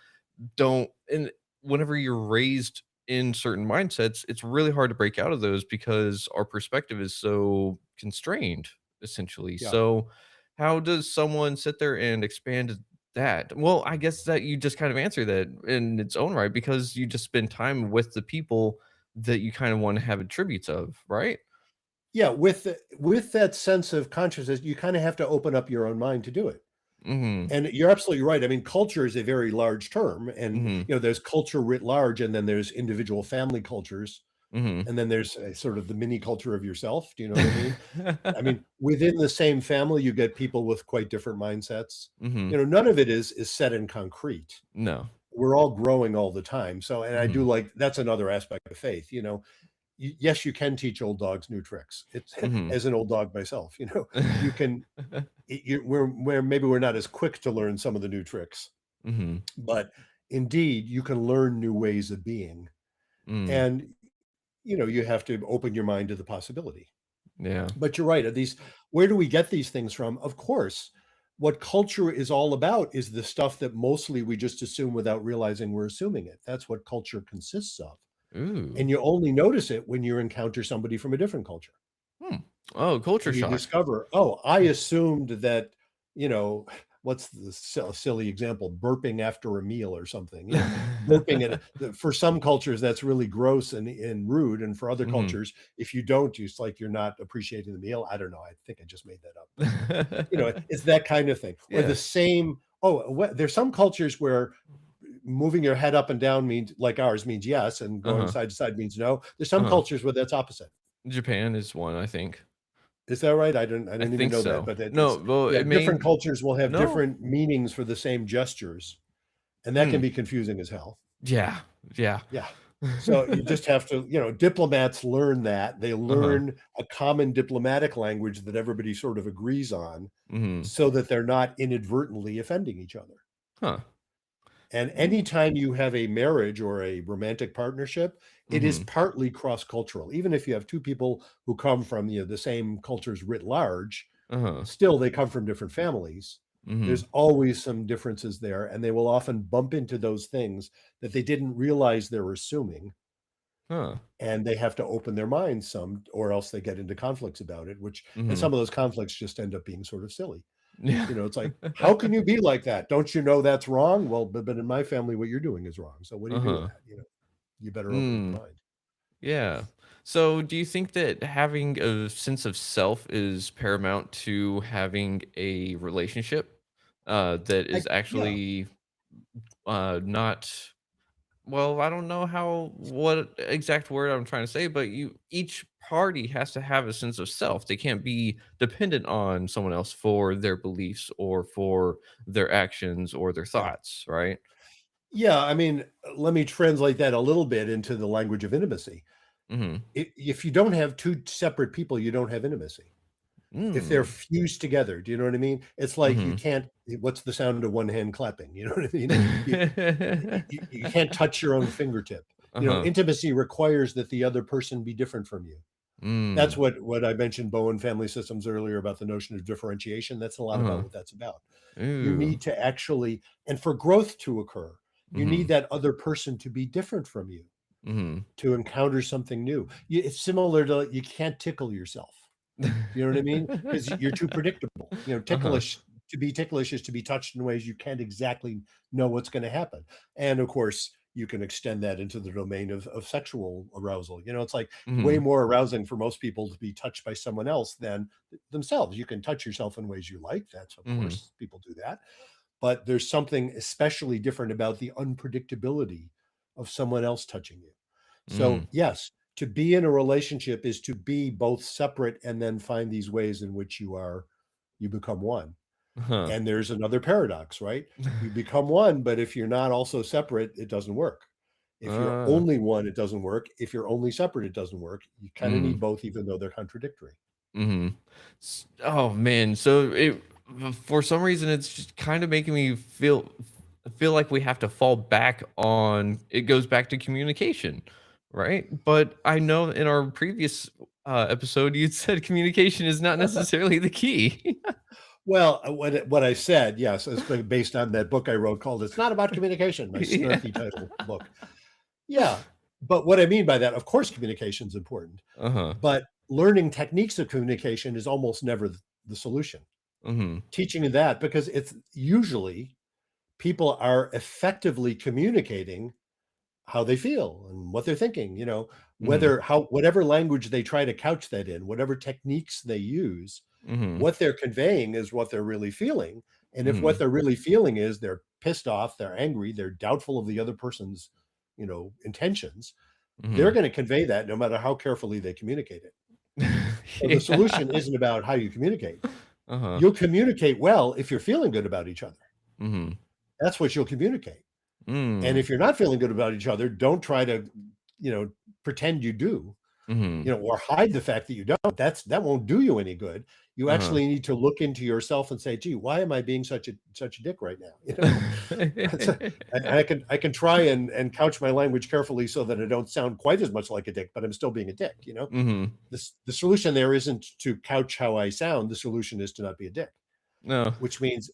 don't, and whenever you're raised in certain mindsets, it's really hard to break out of those because our perspective is so constrained, essentially. Yeah. So how does someone sit there and expand that? Well, I guess that you just kind of answer that in its own right because you just spend time with the people that you kind of want to have attributes of, right? Yeah, with that sense of consciousness, you kinda have to open up your own mind to do it. Mhm. And you're absolutely right. I mean, culture is a very large term, and, Mhm. there's culture writ large, and then there's individual family cultures, Mhm. and then there's, sort of the mini culture of yourself, do you know what I mean? I mean, within the same family, you get people with quite different mindsets. Mhm. None of it is set in concrete. No. We're all growing all the time. So, and I do Mhm. like that's another aspect of faith, yes, you can teach old dogs new tricks. It's Mhm. as an old dog myself, you can we're maybe we're not as quick to learn some of the new tricks, Mhm. but indeed you can learn new ways of being. Mm. And you have to open your mind to the possibility. Yeah. But you're right. Where do we get these things from? Of course, what culture is all about is the stuff that mostly we just assume without realizing we're assuming it. That's what culture consists of. Ooh. And you only notice it when you encounter somebody from a different culture. Hmm. Oh, culture And you shock. discover, oh, I assumed that, you know, what's the silly example? Burping after a meal or something, burping for some cultures, that's really gross and rude. And for other Mhm. cultures, if you don't, it's like you're not appreciating the meal. I don't know. I think I just made that up, but it's that kind of thing. Or the Yeah. same, there's some cultures where moving your head up and down means like ours means yes, and going Uh-huh. side to side means no. There's some Uh-huh. cultures where that's opposite. Japan is one, I think. Is that right? I I didn't even think know that, so. but No, well, yeah, it different may cultures will have no. different meanings for the same gestures, and that can Hmm. be confusing as hell. Yeah. Yeah. Yeah. So you just have to, diplomats learn that. They Uh-huh. learn a common diplomatic language that everybody sort of agrees on Mhm. so that they're not inadvertently offending each other. Huh. And Mm. anytime you have a marriage or a romantic partnership, it is Mhm. partly cross-cultural. Even if you have two people who come from, the same cultures writ large, Uh-huh. still they come from different families. There's Mhm. always some differences there, and they will often bump into those things that they didn't realize they're assuming, Huh. and they have to open their minds some, or else they get into conflicts about it, and Mhm. some of those conflicts just end up being sort of silly. Yeah. It's like, "How can you be like that? Don't you know that's wrong?" "Well, but in my family, what you're doing is wrong. So what do you do with Uh-huh. that?" You better open your Mm. mind. Yeah. So, do you think that having a sense of self is paramount to having a relationship that is Yeah. actually not well, I don't know what exact word I'm trying to say, but each party has to have a sense of self. They can't be dependent on someone else for their beliefs or for their actions or their Yeah. thoughts, right? Yeah, I mean, let me translate that a little bit into the language of intimacy. Mhm. If you don't have 2 separate people, you don't have intimacy. If they're Mm. fused together, do you know what I mean? It's like you Mhm. can't what's the sound of one hand clapping? You know what I mean? You can't touch your own fingertip. Uh-huh. Intimacy requires that the other person be different from you. That's Mm. what I mentioned Bowen family systems earlier about the notion of differentiation. That's a lot about Uh-huh. what that's about. You Ooh. need to actually, and for growth to occur, you need Mhm. that other person to be different from you. Mhm. to encounter something new. It's similar to, you can't tickle yourself. You know what I mean? Because you're too predictable. Uh-huh. Ticklish, to be ticklish is to be touched in ways you can't exactly know what's going to happen. And of course, you can extend that into the domain of sexual arousal. It's like way Mhm. more arousing for most people to be touched by someone else than themselves. You can touch yourself in ways you like. That's, of Mhm. course, people do that. But there's something especially different about the unpredictability of someone else touching you. So, Mm. yes, to be in a relationship is to be both separate and then find these ways in which you become one. Huh. And there's another paradox, right? You become one, but if you're not also separate, it doesn't work. If you're Uh, only one, it doesn't work. If you're only separate, it doesn't work. You kind of need mm. both, even though they're contradictory. Mhm. Oh, man, so for some reason, it's just kinda making me feel like we have to fall back on it goes back to communication, right? But I know in our previous, episode, you said communication is not necessarily the key. Well, what I said, yes, is based on that book I wrote called "It's Not About Communication," my Yeah. snarky title book. Yeah, but what I mean by that, of course, communication is important, Uh-huh. but learning techniques of communication is almost never the solution. Mhm. Teaching that, because it's usually people are effectively communicating how they feel and what they're thinking, Mhm. whatever language they try to couch that in, whatever techniques they use, Mhm. what they're conveying is what they're really feeling. And if what Mhm. they're really feeling is they're pissed off, they're angry, they're doubtful of the other person's, intentions, they're Mhm. going to convey that no matter how carefully they communicate it. So the solution Yeah. isn't about how you communicate. Uh-huh. You'll communicate well if you're feeling good about each other. Mhm. That's what you'll communicate. And Mm. if you're not feeling good about each other, don't try to, you know, pretend you do, Mhm. or hide the fact that you don't. That won't do you any good. You Uh-huh. actually need to look into yourself and say, "Gee, why am I being such a dick right now?" That's a, I can try and couch my language carefully so that I don't sound quite as much like a dick, but I'm still being a dick. Mhm. The solution there isn't to couch how I sound. The solution is to not be a dick, No. which means,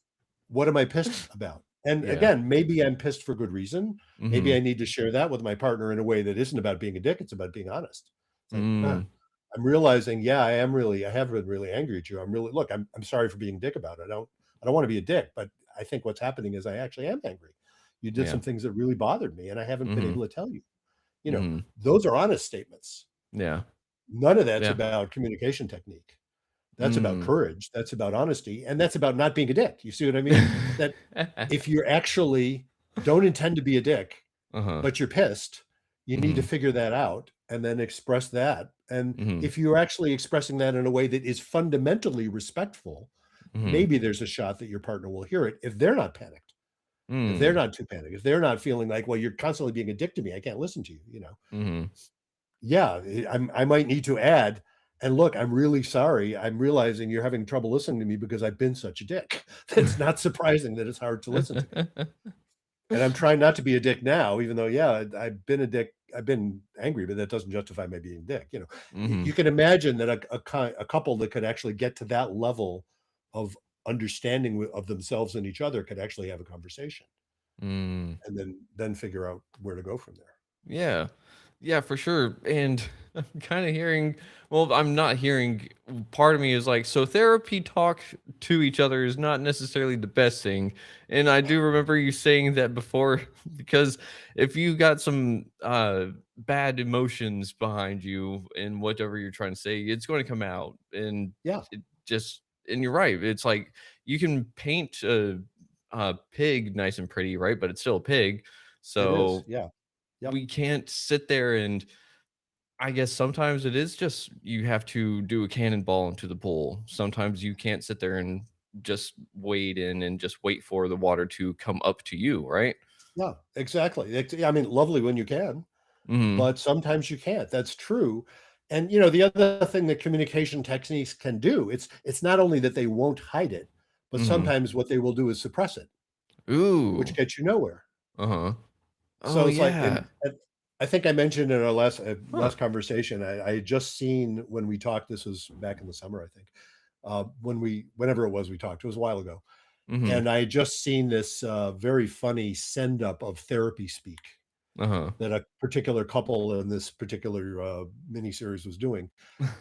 what am I pissed about? And Yeah. again, maybe I'm pissed for good reason. Maybe Mhm. I need to share that with my partner in a way that isn't about being a dick. It's about being honest. It's like, Mm. I'm realizing, yeah, I have been really angry at you. I'm sorry for being a dick about it. I don't want to be a dick, but I think what's happening is I actually am angry. You did Yeah. some things that really bothered me, and I haven't been Mhm. able to tell you. You know, Mhm. those are honest statements. Yeah. None of that's Yeah. about communication technique. That's about Mm. courage. That's about honesty, and that's about not being a dick. You see what I mean? That if you actually don't intend to be a dick, Uh-huh. but you're pissed, you need to Mhm. figure that out and then express that. And Mhm. if you're actually expressing that in a way that is fundamentally respectful, Mhm. maybe there's a shot that your partner will hear it if they're not panicked, if they're Mm. not too panicked, if they're not feeling like, well, you're constantly being a dick to me. I can't listen to you. Mhm. Yeah, I might need to add, and look, I'm really sorry. I'm realizing you're having trouble listening to me because I've been such a dick. It's not surprising that it's hard to listen to me. And I'm trying not to be a dick now, even though, yeah, I've been a dick. I've been angry, but that doesn't justify my being a dick. You Mhm. can imagine that a couple that could actually get to that level of understanding of themselves and each other could actually have a conversation, Mm. and then figure out where to go from there. Yeah. Yeah, for sure. And I'm kind of hearing, well, I'm not hearing, part of me is like, so therapy talk to each other is not necessarily the best thing. And I do remember you saying that before, because if you got some bad emotions behind you in whatever you're trying to say, it's going to come out. And Yeah, it just, and you're right. It's like you can paint a pig nice and pretty, right? But it's still a pig. it is. So Yeah. Yep. we can't sit there and I guess sometimes it is just you have to do a cannonball into the pool. Sometimes you can't sit there and just wade in and just wait for the water to come up to you, right? Yeah, exactly. I mean, lovely when you can, Mhm. but sometimes you can't. That's true. And the other thing that communication techniques can do, it's not only that they won't hide it, but Mhm. sometimes what they will do is suppress it, which Ooh. gets you nowhere. Uh-huh. Oh So it's like, yeah. and I think I mentioned in our Huh. last conversation, I had just seen when we talked. This was back in the summer, I think. Whenever it was we talked, it was a while ago, Mhm. and I had just seen this very funny send up of therapy speak. Uh-huh. that a particular couple in this particular miniseries was doing,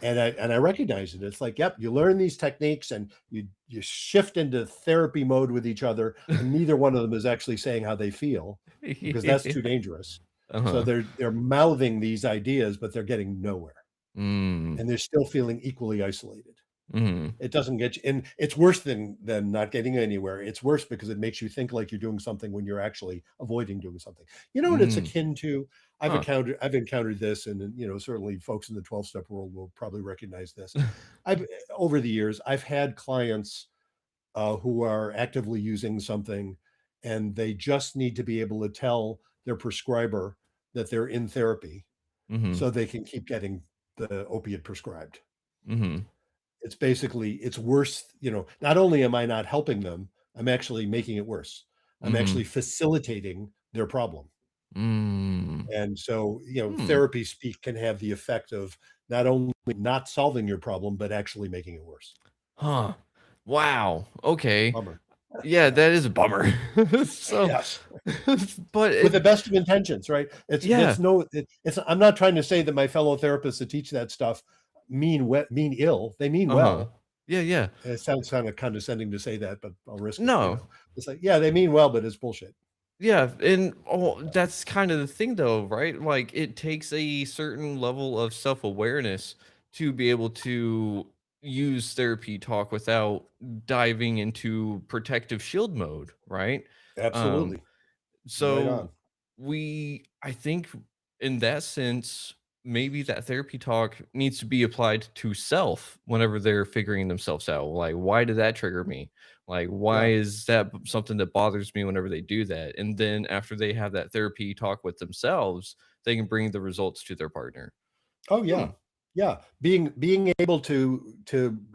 and I recognized it. It's like, yep, you learn these techniques and you shift into therapy mode with each other, and neither one of them is actually saying how they feel, because that's too dangerous. So Uh-huh. they're mouthing these ideas, but they're getting nowhere, Mm. and they're still feeling equally isolated. Mhm. It doesn't get you, and it's worse than not getting anywhere. It's worse because it makes you think like you're doing something when you're actually avoiding doing something. You know what it's Mm. akin to? Huh. I've encountered this, and certainly folks in the 12-step world will probably recognize this. I've Over the years, I've had clients who are actively using something, and they just need to be able to tell their prescriber that they're in therapy, Mhm. so they can keep getting the opiate prescribed. Mhm. It's basically, it's worse. Not only am I not helping them, I'm actually making it worse. I'm Mhm. actually facilitating their problem. Mm. And so, Hmm. therapy speak can have the effect of not only not solving your problem, but actually making it worse. Huh. Wow. Okay. Bummer. Yeah, that is a bummer. So, Yes. but With the it, best of intentions, right? yeah. It's I'm not trying to say that my fellow therapists that teach that stuff mean ill. They mean Uh-huh. well. Yeah, yeah. It sounds kind of condescending to say that, but I'll risk it. No. It's like, yeah, they mean well, but it's bullshit. Yeah, and that's kind of the thing though, right? Like it takes a certain level of self-awareness to be able to use therapy talk without diving into protective shield mode, right? Um Absolutely. Right So on. I think in that sense, maybe that therapy talk needs to be applied to self whenever they're figuring themselves out. Like, why did that trigger me? Like, why Yeah. is that something that bothers me whenever they do that? And then after they have that therapy talk with themselves, they can bring the results to their partner. Oh Hmm. yeah. Yeah. Being able to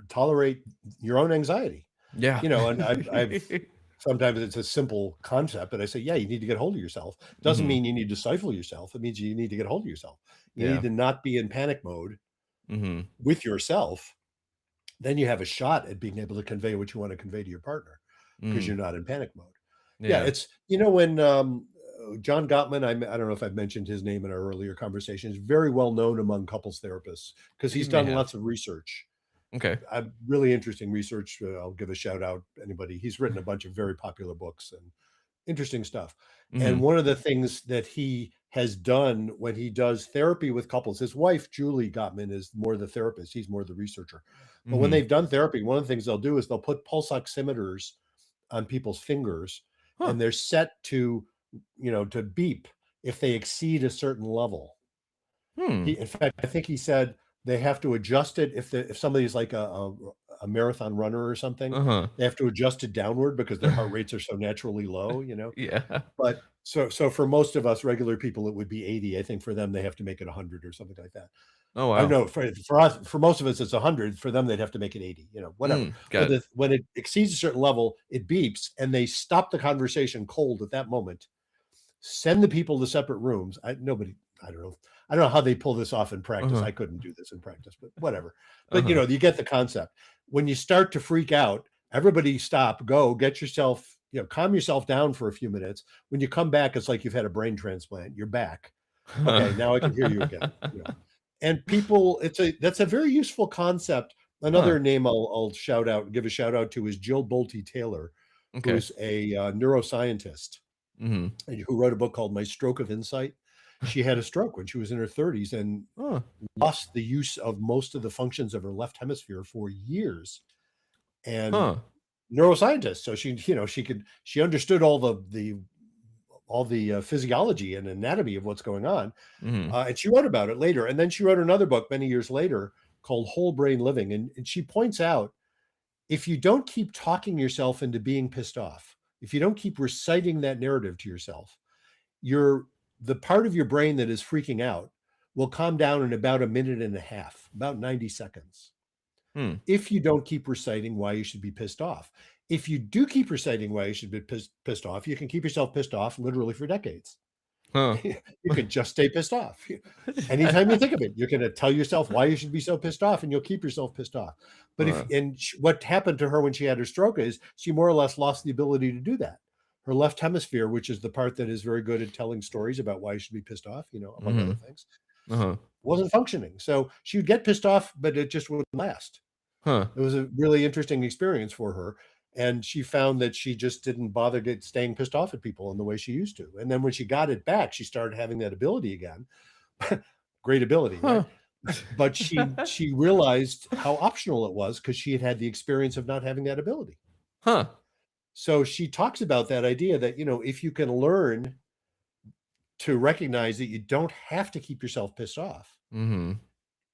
tolerate your own anxiety. Yeah. And I've sometimes it's a simple concept, but I say, yeah, you need to get hold of yourself. Doesn't Hmm. mean you need to stifle yourself. It means you need to get hold of yourself. You need Yeah. to not be in panic mode Hmm. with yourself. Then you have a shot at being able to convey what you want to convey to your partner, because Mm. you're not in panic mode. Yeah, Yeah. it's when John Gottman, I don't know if I've mentioned his name in our earlier conversation, is very well known among couples therapists because You he's may done have. lots of research. Okay. Really interesting research. I'll give a shout out to anybody. He's written a bunch of very popular books and interesting stuff. Hmm. And one of the things that he has done when he does therapy with couples, his wife, Julie Gottman, is more the therapist. He's more the researcher. But when Hmm. they've done therapy, one of the things they'll do is they'll put pulse oximeters on people's fingers, Huh. and they're set to beep if they exceed a certain level. Hmm. In fact, I think he said they have to adjust it if somebody's like a marathon runner or something. Uh-huh. They have to adjust it downward because their heart rates are so naturally low. Yeah. But so for most of us regular people, it would be 80. I think for them, they have to make it 100 or something like that. Oh, I wow. know for us, for most of us, it's 100. For them, they'd have to make it 80. Whatever. Got But it. when it exceeds a certain level, it beeps, and they stop the conversation cold at that moment. Send the people to separate rooms. Nobody. I don't know. I don't know how they pull this off in practice. Uh-huh. I couldn't do this in practice, but whatever. But Uh-huh. you get the concept. When you start to freak out, everybody stop, go, get yourself, calm yourself down for a few minutes. When you come back, it's like you've had a brain transplant. You're back. Okay, now I can hear you again. And people, that's a very useful concept. Huh. Another name I'll give a shout out to is Jill Bolte Taylor, Okay. who's a neuroscientist Mhm. and who wrote a book called My Stroke of Insight. She had a stroke when she was in her 30s and Huh. lost the use of most of the functions of her left hemisphere for years. And Huh. neuroscientist, so she understood all the physiology and anatomy of what's going on, Mhm. and she wrote about it later. And then she wrote another book many years later called Whole Brain Living, and she points out, if you don't keep talking yourself into being pissed off, if you don't keep reciting that narrative to yourself, the part of your brain that is freaking out will calm down in about a minute and a half, about 90 seconds. Hmm. If you don't keep reciting why you should be pissed off. If you do keep reciting why you should be pissed off, you can keep yourself pissed off literally for decades. Huh. You can just stay pissed off. Anytime you think of it, you're going to tell yourself why you should be so pissed off, and you'll keep yourself pissed off. But Huh. what happened to her when she had her stroke is she more or less lost the ability to do that. her left hemisphere, which is the part that is very good at telling stories about why you should be pissed off, among other Mhm. things, Uh-huh. wasn't functioning. So she would get pissed off, but it just wouldn't last. Huh. It was a really interesting experience for her. And she found that she just didn't bother staying pissed off at people in the way she used to. And then when she got it back, she started having that ability again. Great ability, right? Huh. But she realized how optional it was because she had had the experience of not having that ability. Huh. So she talks about that idea that, if you can learn to recognize that you don't have to keep yourself pissed off, Mhm.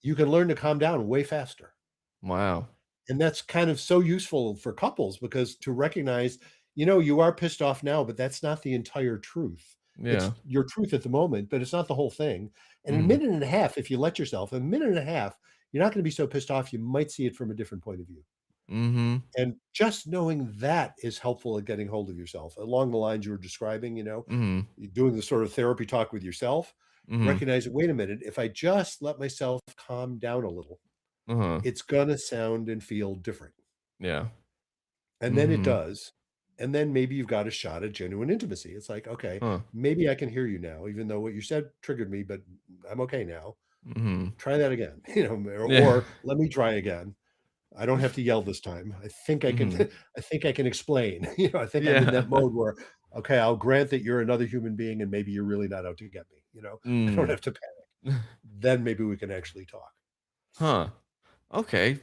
you can learn to calm down way faster. Wow. And that's kind of so useful for couples because to recognize, you are pissed off now, but that's not the entire truth. Yeah. It's your truth at the moment, but it's not the whole thing. And in a Mhm. minute and a half, if you let yourself, a minute and a half, you're not going to be so pissed off. You might see it from a different point of view. Mhm. And just knowing that is helpful at getting hold of yourself along the lines you were describing, Mhm. doing the sort of therapy talk with yourself, Mhm. recognize, wait a minute, if I just let myself calm down a little, Uh-huh. it's going to sound and feel different. Yeah. And then it Mhm. does. And then maybe you've got a shot at genuine intimacy. It's like, okay, Huh. maybe I can hear you now, even though what you said triggered me, but I'm okay now. Mhm. Try that again, Yeah. or let me try again. I don't have to yell this time. I think I can, Mhm. I think I can explain, I think I'm in Yeah. that mode where, okay, I'll grant that you're another human being and maybe you're really not out to get me, I don't Mm. have to panic. Then maybe we can actually talk. Huh. Okay.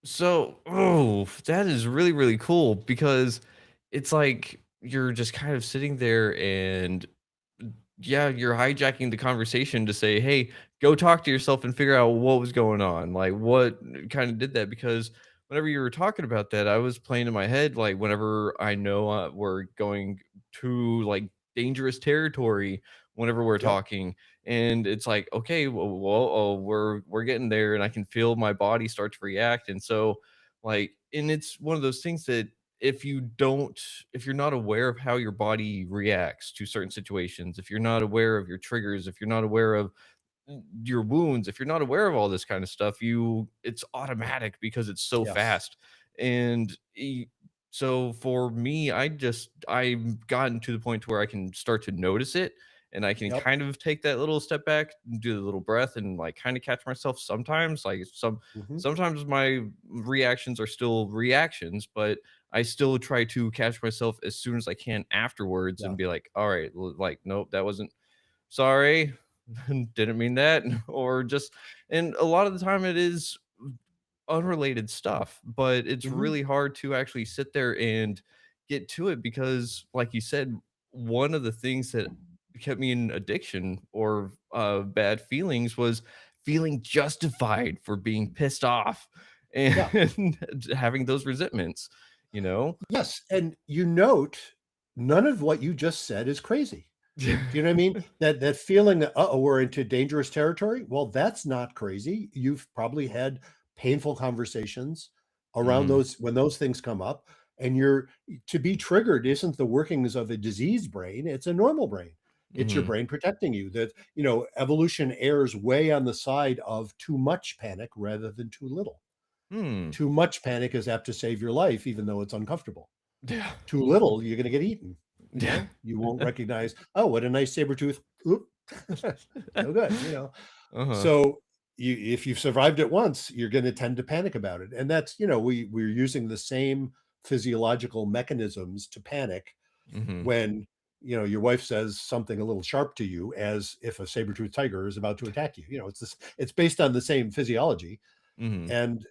So, oh, that is really, really cool because it's like you're just kind of sitting there and yeah, you're hijacking the conversation to say, "Hey, go talk to yourself and figure out what was going on." Like, what kind of did that? Because whenever you were talking about that, I was playing in my head, like, whenever I know we're going to like dangerous territory, whenever we're Yep. talking, and it's like, okay, well, oh, we're getting there, and I can feel my body start to react, and so, like, and it's one of those things that if you don't if you're not aware of how your body reacts to certain situations, if you're not aware of your triggers, if you're not aware of your wounds, if you're not aware of all this kind of stuff, it's automatic because it's so Yes. fast. And so for me, I've gotten to the point where I can start to notice it and I can Yep. kind of take that little step back, do the little breath and like kind of catch myself sometimes. Like Hmm. sometimes my reactions are still reactions, but I still try to catch myself as soon as I can afterwards Yeah. and be like, all right, like, nope, that wasn't sorry, didn't mean that, or just and a lot of the time it is unrelated stuff, but it's Hmm. really hard to actually sit there and get to it because, like you said, one of the things that kept me in addiction or bad feelings was feeling justified for being pissed off and Yeah. having those resentments, you know? Yes, and you note none of what you just said is crazy. Do you know what I mean? That feeling that, "Uh-oh, we're into dangerous territory." Well, that's not crazy. You've probably had painful conversations around Mhm, those when those things come up, and you're to be triggered isn't the workings of a diseased brain, it's a normal brain. It's your mhm. brain protecting you. That, evolution errs way on the side of too much panic rather than too little. Hmm. Too much panic is apt to save your life, even though it's uncomfortable. Yeah. Too little, you're gonna get eaten, Yeah. You won't recognize, "Oh, what a nice saber tooth. Oop." No good. Uh-huh. So, if you've survived it once, you're gonna tend to panic about it, and that's we're using the same physiological mechanisms to panic Mhm, when, your wife says something a little sharp to you as if a saber-toothed tiger is about to attack you, it's based on the same physiology, mhm. and,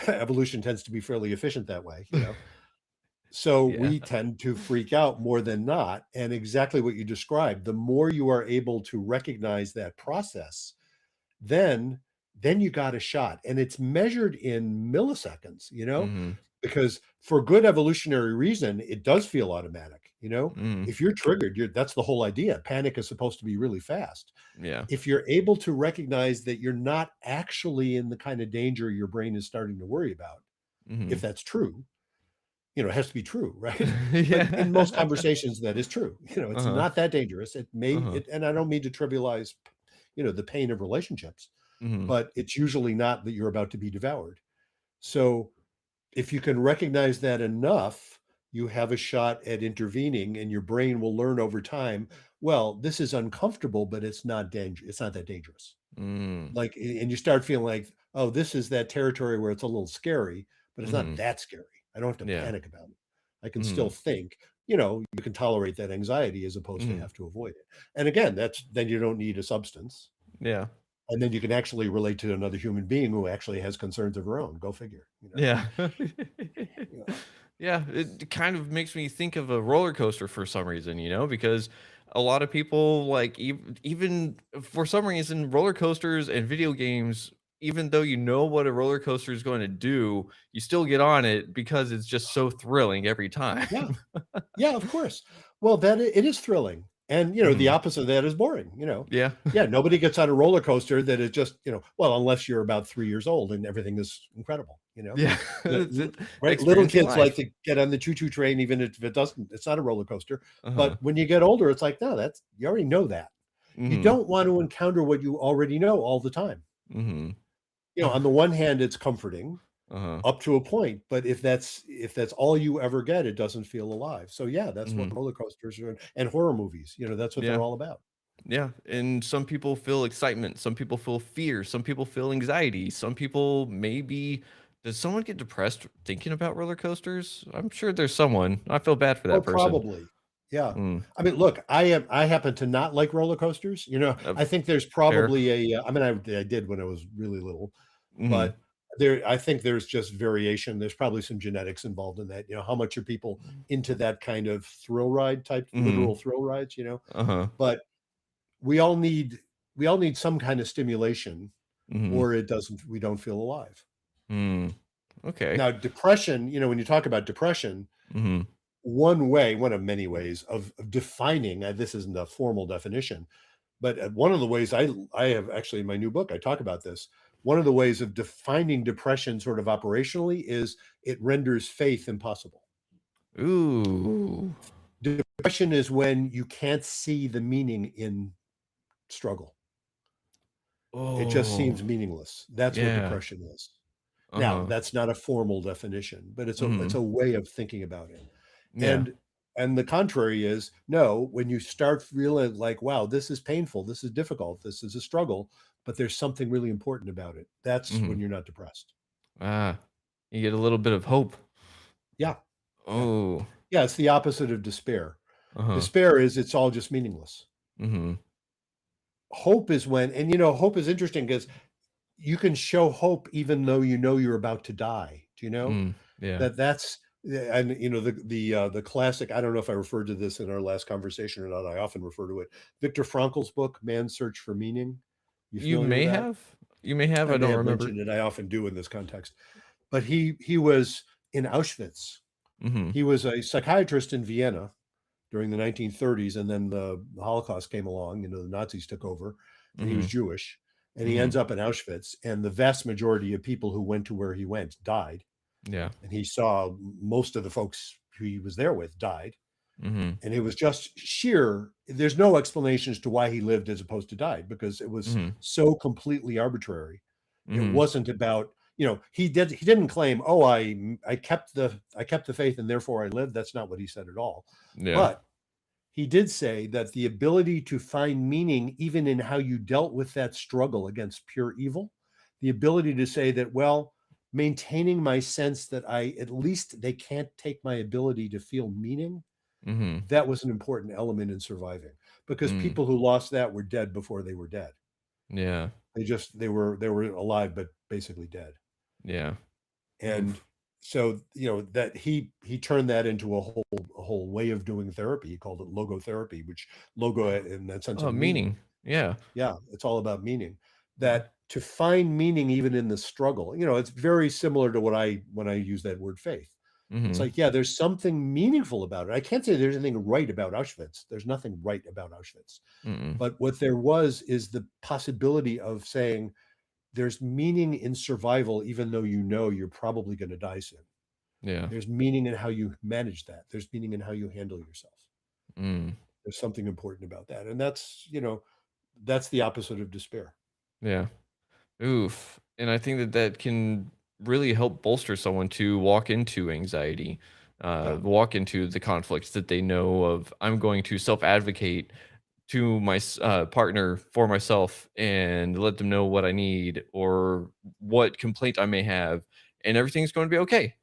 evolution tends to be fairly efficient that way. So Yeah. we tend to freak out more than not. And exactly what you described, the more you are able to recognize that process, then then you got a shot. And it's measured in milliseconds, Mhm, because for good evolutionary reason, it does feel automatic. mhm. If you're triggered, that's the whole idea. Panic is supposed to be really fast. Yeah. If you're able to recognize that you're not actually in the kind of danger your brain is starting to worry about, if Mhm. that's true, it has to be true, right? But in most Yeah. conversations, that is true. It's Uh-huh, not that dangerous. uh-huh. And I don't mean to trivialize, the pain of relationships, Mhm, but it's usually not that you're about to be devoured. So if you can recognize that enough, you have a shot at intervening, and your brain will learn over time, well, this is uncomfortable, but it's not that dangerous. Mm, Like, and you start feeling like, oh, this is that territory where it's a little scary, but it's not mhm, that scary. I don't have to yeah, panic about it. I can still mhm, think, you can tolerate that anxiety as opposed to mhm, have to avoid it. And again, then you don't need a substance. yeah, And then you can actually relate to another human being who actually has concerns of her own. Go figure. yeah. You know. Yeah, it kind of makes me think of a roller coaster for some reason, because a lot of people like even for some reason roller coasters and video games, even though you know what a roller coaster is going to do, you still get on it because it's just so thrilling every time. Yeah. Yeah, of course. Well, it is thrilling, and, the Mhm. opposite of that is boring. Yeah. Yeah, nobody gets on a roller coaster that is just, well, unless you're about 3 years old and everything is incredible. Yeah. The It's l it right, little experiencing kids like life. to get on the choo-choo train even if it's not a roller coaster, Uh-huh. but when you get older, it's like, "No, that's you already know that." You Mhm. don't want to encounter what you already know all the time. Mhm. On the one hand, it's comforting, Uh-huh. up to a point, but if that's all you ever get, it doesn't feel alive. So yeah, that's what Mhm. roller coasters are and horror movies, that's what they're Yeah. all about. Yeah, and some people feel excitement, some people feel fear, some people feel anxiety, some people maybe does someone get depressed thinking about roller coasters? I'm sure there's someone. I feel bad for Oh, that person. probably. Yeah. Mm, I mean, look, I happen to not like roller coasters. uh, I think there's fair. probably I mean, I did when I was really little, Mhm. but I think there's just variation. There's probably some genetics involved in that. How much are people into that kind of thrill ride type, Mhm. literal thrill rides? Uh-huh. But we all need we all need some kind of stimulation, Mhm. or we don't feel alive. Mm. Okay. Now, depression, when you talk about depression, Mhm. one of many ways of defining, this isn't a formal definition, but one of the ways I have actually in my new book, I talk about this. One of the ways of defining depression sort of operationally is it renders faith impossible. Ooh. Depression is when you can't see the meaning in struggle. It just Oh. seems meaningless. That's what Yeah. depression is. Now, Uh-huh. that's not a formal definition, but it's Mhm. a way of thinking about it. Yeah. And the contrary is no, when you start feeling like, wow, this is painful, this is difficult, this is a struggle, but there's something really important about it. That's when Mhm. you're not depressed. Ah. You get a little bit of hope. Yeah. Yeah. Oh. Yeah. It's the opposite of despair. Uh-huh. Despair is it's all just meaningless. Mhm. Hope is and hope is interesting because you can show hope even though you know you're about to die. Do you know? Mm. Yeah. That's yeah, and the classic. I don't know if I referred to this in our last conversation or not. I often refer to it. Viktor Frankl's book, Man's Search for Meaning. You You familiar may with that? have. You may have, I I may don't have remember. mentioned it. I often do in this context. But he was in Auschwitz. Mhm, He was a psychiatrist in Vienna during the 1930s, and then the Holocaust came along. The Nazis took over, and he was mhm, Jewish, and he mhm. ends up in Auschwitz. And the vast majority of people who went to where he went died, Yeah. and he saw most of the folks who he was there with died. Mhm, And it was just sheer, there's no explanation as to why he lived as opposed to died because it was mhm, so completely arbitrary. It mhm. wasn't about, he didn't claim, oh, I kept the faith and therefore I lived. That's not what he said at all. Yeah. But he did say that the ability to find meaning even in how you dealt with that struggle against pure evil, the ability to say that, well, maintaining my sense that at least they can't take my ability to feel meaning, Mhm. that was an important element in surviving because Mm. people who lost that were dead before they were dead. Yeah. They were alive but basically dead. Yeah. And Oof. so, that he turned that into a whole way of doing therapy. He called it logotherapy, which logo in that sense Oh, of meaning. meaning. Yeah. Yeah, it's all about meaning. Yeah. That to find meaning even in the struggle, it's very similar to when I use that word faith. It's Mhm, like, yeah, there's something meaningful about it. I can't say there's anything right about Auschwitz. There's nothing right about Auschwitz. mm. But what there was is the possibility of saying there's meaning in survival, even though you're probably going to die soon. Yeah. There's meaning in how you manage that. There's meaning in how you handle yourself. Mm. There's something important about that. And that's the opposite of despair. Yeah. Oof. And I think that that can really help bolster someone to walk into anxiety. Yeah. walk into the conflicts that they know of. I'm going to self advocate to my partner for myself and let them know what I need or what complaint I may have, and everything's going to be okay.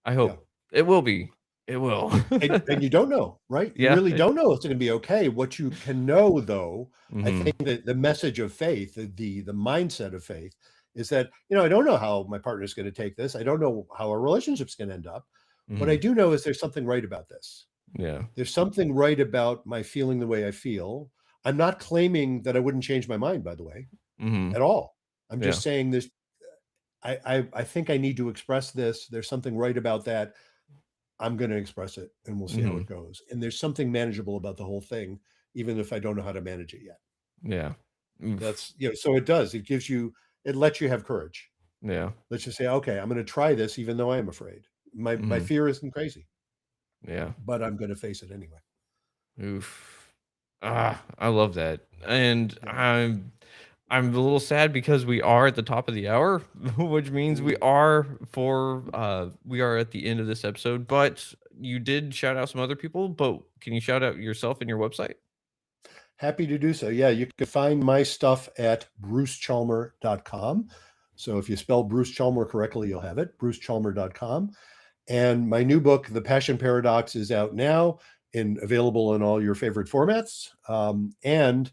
I Yeah. hope it will be. It will. And you don't know, right? You Yeah. really don't know if it's going to be okay. What you can know, though, I Hmm. think that the message of faith, the mindset of faith, is that I don't know how my partner is going to take this. I don't know how our relationship's going to end up. What I Hmm. do know is there's something right about this. Yeah. There's something right about my feeling the way I feel. I'm not claiming that I wouldn't change my mind, by the way, Hmm. at all. I'm Yeah. just saying this. I think I need to express this. There's something right about that. I'm going to express it and we'll see how Hmm. it goes. And there's something manageable about the whole thing, even if I don't know how to manage it yet. Yeah. Oof. So it does. It lets you have courage. Yeah. Let's just say, okay, I'm going to try this, even though I am afraid. My Hmm. fear isn't crazy, Yeah. but I'm going to face it anyway. Oof. Ah, I love that. And Yeah. I'm a little sad because we are at the top of the hour, which means Mm. we are at the end of this episode, but you did shout out some other people, but can you shout out yourself and your website? Happy to do so. Yeah, you can find my stuff at brucechalmer.com. So if you spell Bruce Chalmer correctly, you'll have it, brucechalmer.com. And my new book, The Passion Paradox, is out now and available in all your favorite formats. And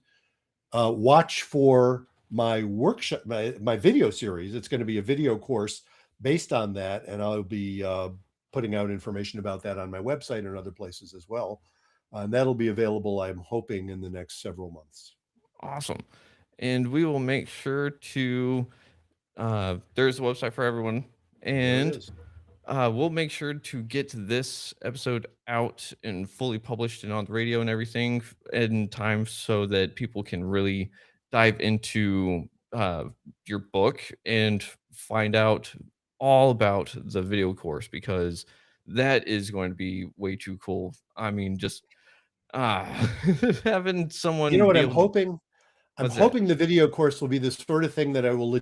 watch for my workshop, my video series. It's going to be a video course based on that. And I'll be putting out information about that on my website and other places as well. And that'll be available, I'm hoping, in the next several months. Awesome. And we will make sure to there's a website for everyone. There And is. we'll make sure to get this episode out and fully published and on the radio and everything in time so that people can really dive into your book and find out all about the video course because that is going to be way too cool. I mean, just ah, having You know someone what be I'm able to. hoping? I'm What's that? hoping the video course will be the sort of thing that I will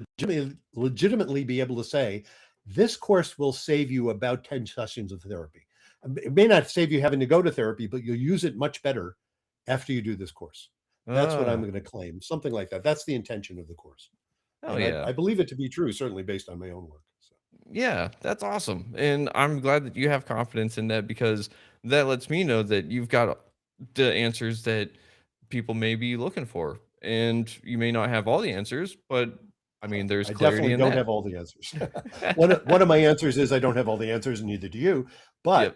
legitimately be able to say, this course will save you about 10 sessions of therapy. It may not save you having to go to therapy, but you'll use it much better after you do this course. That's what I'm Ah, going to claim, something like that. That's the intention of the course. hell And yeah. I believe it to be true, certainly based on my own work. So, Yeah, that's awesome. And I'm glad that you have confidence in that because that lets me know that you've got the answers that people may be looking for. And you may not have all the answers, but I mean, there's I clarity definitely in don't that. have all the answers. One of my answers is I don't have all the answers, and neither do you. Yep.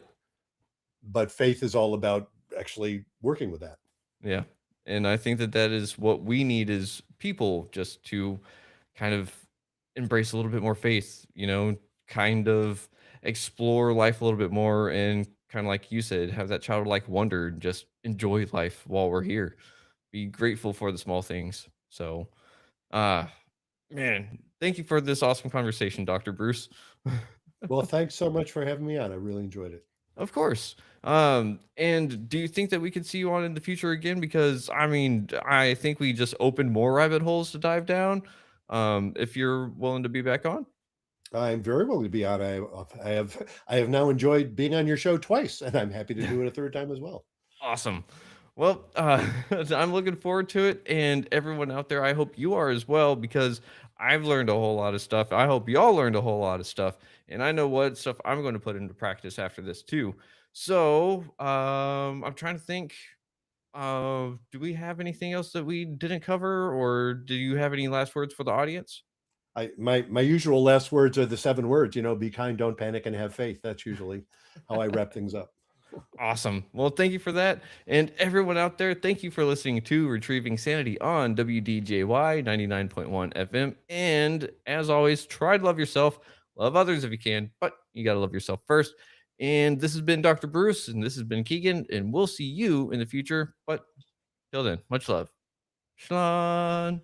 But faith is all about actually working with that. Yeah. And I think that that is what we need is people just to kind of embrace a little bit more faith, kind of explore life a little bit more and kind of like you said, have that childlike wonder, and just enjoy life while we're here. Be grateful for the small things. So, uh man, thank you for this awesome conversation, Dr. Bruce. Well, thanks so much for having me on. I really enjoyed it. Of course. And do you think that we could see you on in the future again? Because I mean, I think we just opened more rabbit holes to dive down. If you're willing to be back on. I'm very willing to be on. I have now enjoyed being on your show twice, and I'm happy to do it a third time as well. Awesome. Well, I'm looking forward to it. And everyone out there, I hope you are as well, because I've learned a whole lot of stuff. I hope y'all learned a whole lot of stuff. And I know what stuff I'm going to put into practice after this, too. So I'm trying to think. Do we have anything else that we didn't cover, or do you have any last words for the audience? My usual last words are the 7 words. Be kind, don't panic, and have faith. That's usually how I wrap things up. Awesome. Well, thank you for that. And everyone out there, thank you for listening to Retrieving Sanity on WDJY 99.1 FM. And as always, try to love yourself, love others if you can, but you got to love yourself first. And this has been Dr. Bruce, and this has been Keegan, and we'll see you in the future. But till then, much love. Shalom.